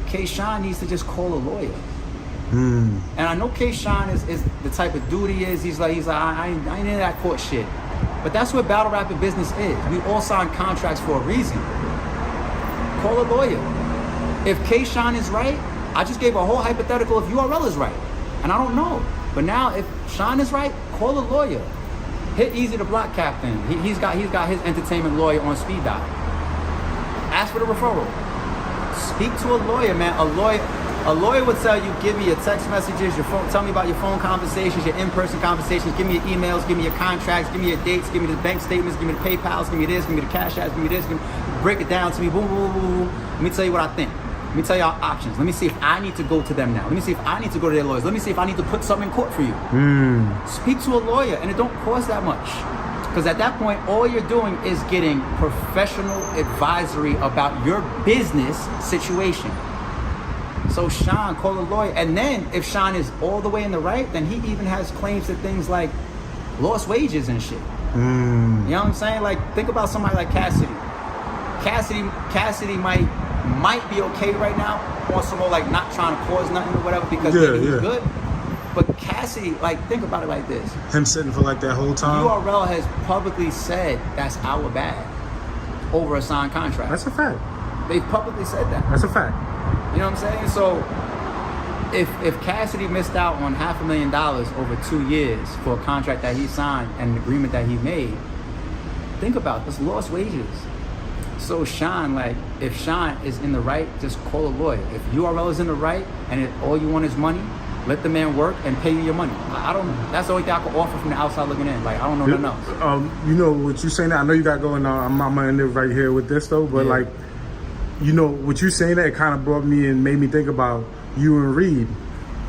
K-Shine needs to just call a lawyer. And I know K-Shine is the type of dude he is. He's like I ain't into that court shit. But that's what battle rapping business is. We all sign contracts for a reason. Call a lawyer. If K-Shine is right, I just gave a whole hypothetical if URL is right. And I don't know. But now if Shine is right, call a lawyer. Hit Easy the Block Captain. He's got his entertainment lawyer on speed dial. Ask for the referral. Speak to a lawyer, man. A lawyer would tell you, give me your text messages, your phone, tell me about your phone conversations, your in-person conversations, give me your emails, give me your contracts, give me your dates, give me the bank statements, give me the PayPals, give me this, give me the cash apps, give me this, break it down to me, boom, boom, boom, boom. Let me tell you what I think. Let me tell you our options. Let me see if I need to go to them now. Let me see if I need to go to their lawyers. Let me see if I need to put something in court for you. Speak to a lawyer, and it don't cost that much. Because at that point, all you're doing is getting professional advisory about your business situation. So Sean, call a lawyer. And then if Sean is all the way in the right, then he even has claims to things like lost wages and shit. You know what I'm saying? Like, think about somebody like Cassidy. Cassidy might be okay right now, or some more like not trying to cause nothing or whatever because maybe he's good. But Cassidy, like, think about it like this. Him sitting for like that whole time? URL has publicly said that's our bad over a signed contract. That's a fact. They've publicly said that. That's a fact. You know what I'm saying? So if Cassidy missed out on $500,000 over 2 years for a contract that he signed and an agreement that he made, think about this, lost wages. So Sean, like, if Sean is in the right, just call a lawyer. If URL is in the right and all you want is money, let the man work and pay you your money. I don't. That's the only thing I can offer from the outside looking in. Like, I don't know nothing else. You know what you saying? I know you got going on. I'm gonna end it right here with this though. But like, you know what you saying? That kind of brought me and made me think about you and Reed.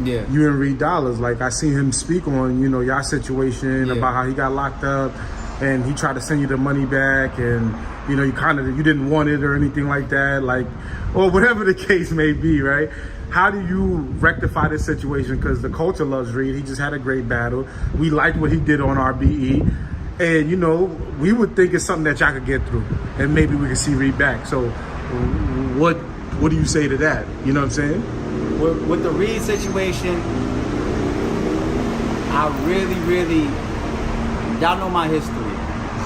Yeah. You and Reed Dollaz. Like, I seen him speak on y'all situation about how he got locked up and he tried to send you the money back and you didn't want it or anything like that. Like, or whatever the case may be, right? How do you rectify this situation? Because the culture loves Reed. He just had a great battle. We liked what he did on RBE. And, we would think it's something that y'all could get through. And maybe we could see Reed back. So what do you say to that? You know what I'm saying? With the Reed situation, I really, y'all know my history.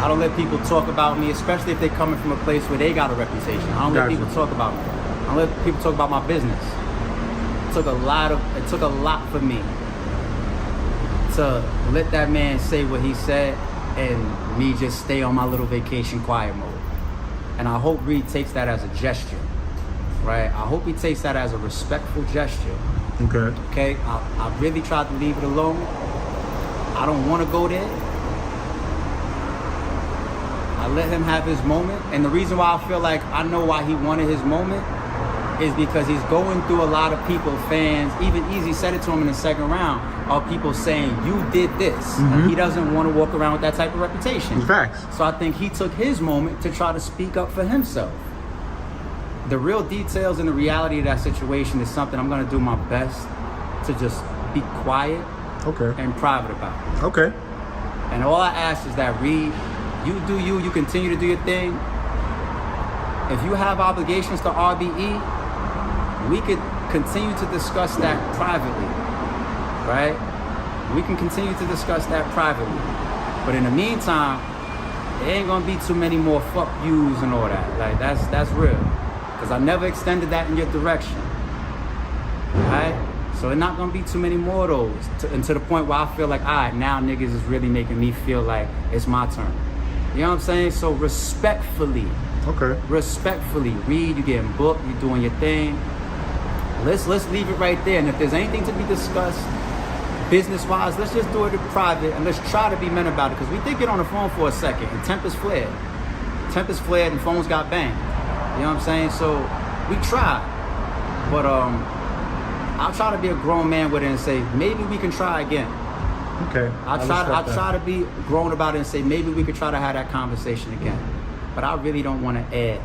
I don't let people talk about me, especially if they're coming from a place where they got a reputation. I don't let people talk about me. I don't let people talk about my business. It took a lot for me to let that man say what he said and me just stay on my little vacation quiet mode. And I hope Reed takes that as a gesture, right? I hope he takes that as a respectful gesture. Okay? I really tried to leave it alone. I don't want to go there. I let him have his moment. And the reason why I feel like I know why he wanted his moment is because he's going through a lot of people, fans, even Easy said it to him in the second round, of people saying, you did this. And he doesn't want to walk around with that type of reputation. Facts. So I think he took his moment to try to speak up for himself. The real details and the reality of that situation is something I'm going to do my best to just be quiet and private about. Okay. And all I ask is that, Reed, you do you continue to do your thing. If you have obligations to RBE, we could continue to discuss that privately, right? We can continue to discuss that privately. But in the meantime, there ain't gonna be too many more fuck yous and all that. Like, that's real. Because I never extended that in your direction, right? So there's not gonna be too many more of those. And to the point where I feel like, all right, now niggas is really making me feel like it's my turn. You know what I'm saying? So respectfully, Reed, you getting booked, you doing your thing. Let's leave it right there. And if there's anything to be discussed business-wise, let's just do it in private and let's try to be men about it. Because we did get on the phone for a second and tempers flared and phones got banged. You know what I'm saying? So we tried. But I'll try to be a grown man with it and say, maybe we can try again. Okay. I'll try to be grown about it and say, maybe we could try to have that conversation again. But I really don't want to add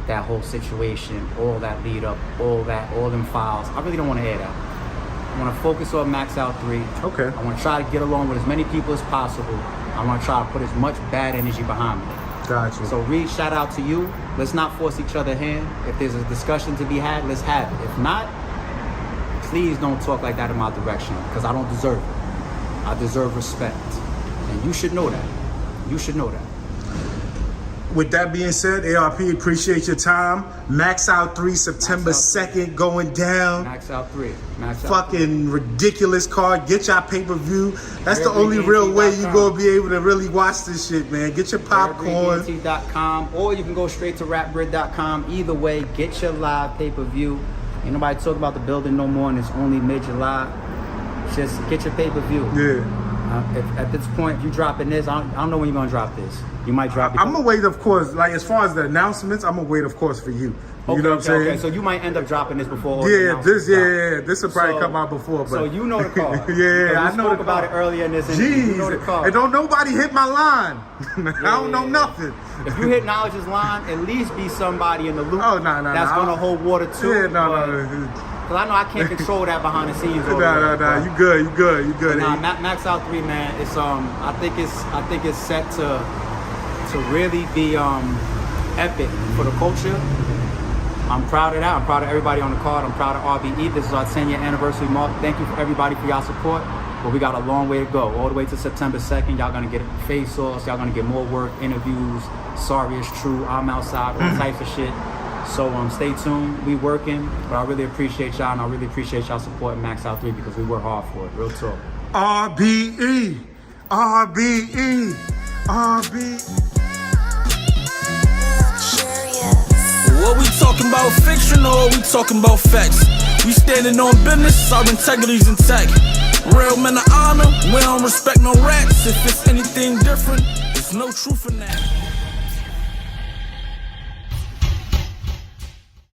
that whole situation, all that lead up, all them files. I really don't want to add that. I want to focus on Max Out 3. Okay. I want to try to get along with as many people as possible. I want to try to put as much bad energy behind me. Gotcha. So Reed, shout out to you. Let's not force each other's hand. If there's a discussion to be had, let's have it. If not, please don't talk like that in my direction because I don't deserve it. I deserve respect. And you should know that. You should know that. With that being said, ARP, appreciate your time. Max Out 3, September 2nd, going down. Max Out 3. Max Out Fucking ridiculous card. Get your pay-per-view. That's the only real way you gonna be able to really watch this shit, man. Get your popcorn. RBE'S.com, or you can go straight to rapgrid.com. Either way, get your live pay-per-view. Ain't nobody talk about the building no more, and it's only mid-July. Just get your pay-per-view. Yeah. If, at this point, if you dropping this, I don't know when you're gonna drop this. You might drop it. I'm gonna wait, of course. Like as far as the announcements, I'm gonna wait, of course, for you. You know what I'm saying? Okay, so you might end up dropping this before. All Yeah, this will probably come out before. But so you know the card. Yeah, I know spoke about it earlier in this interview. Jeez, You know the card. and don't nobody hit my line. I don't know nothing. If you hit Knowledge's line, at least be somebody in the loop. Oh, no, that's gonna hold water too. Yeah, no. Cause I know I can't control that behind the scenes. No. You good. Nah, Max Out 3, man. It's I think it's set to really be epic for the culture. I'm proud of that. I'm proud of everybody on the card. I'm proud of RBE. This is our 10-year anniversary mark. Thank you for everybody for y'all support. But we got a long way to go. All the way to September 2nd. Y'all gonna get face offs. Y'all gonna get more work, interviews. Sorry It's True. I'm outside. All types of shit. So stay tuned. We working. But I really appreciate y'all, and I really appreciate y'all supporting Max Out 3 because we work hard for it. Real talk. RBE. What we talking about, fiction or we talking about facts? We standing on business, our integrity's intact. Real men of honor, we don't respect no rats. If it's anything different, there's no truth in that.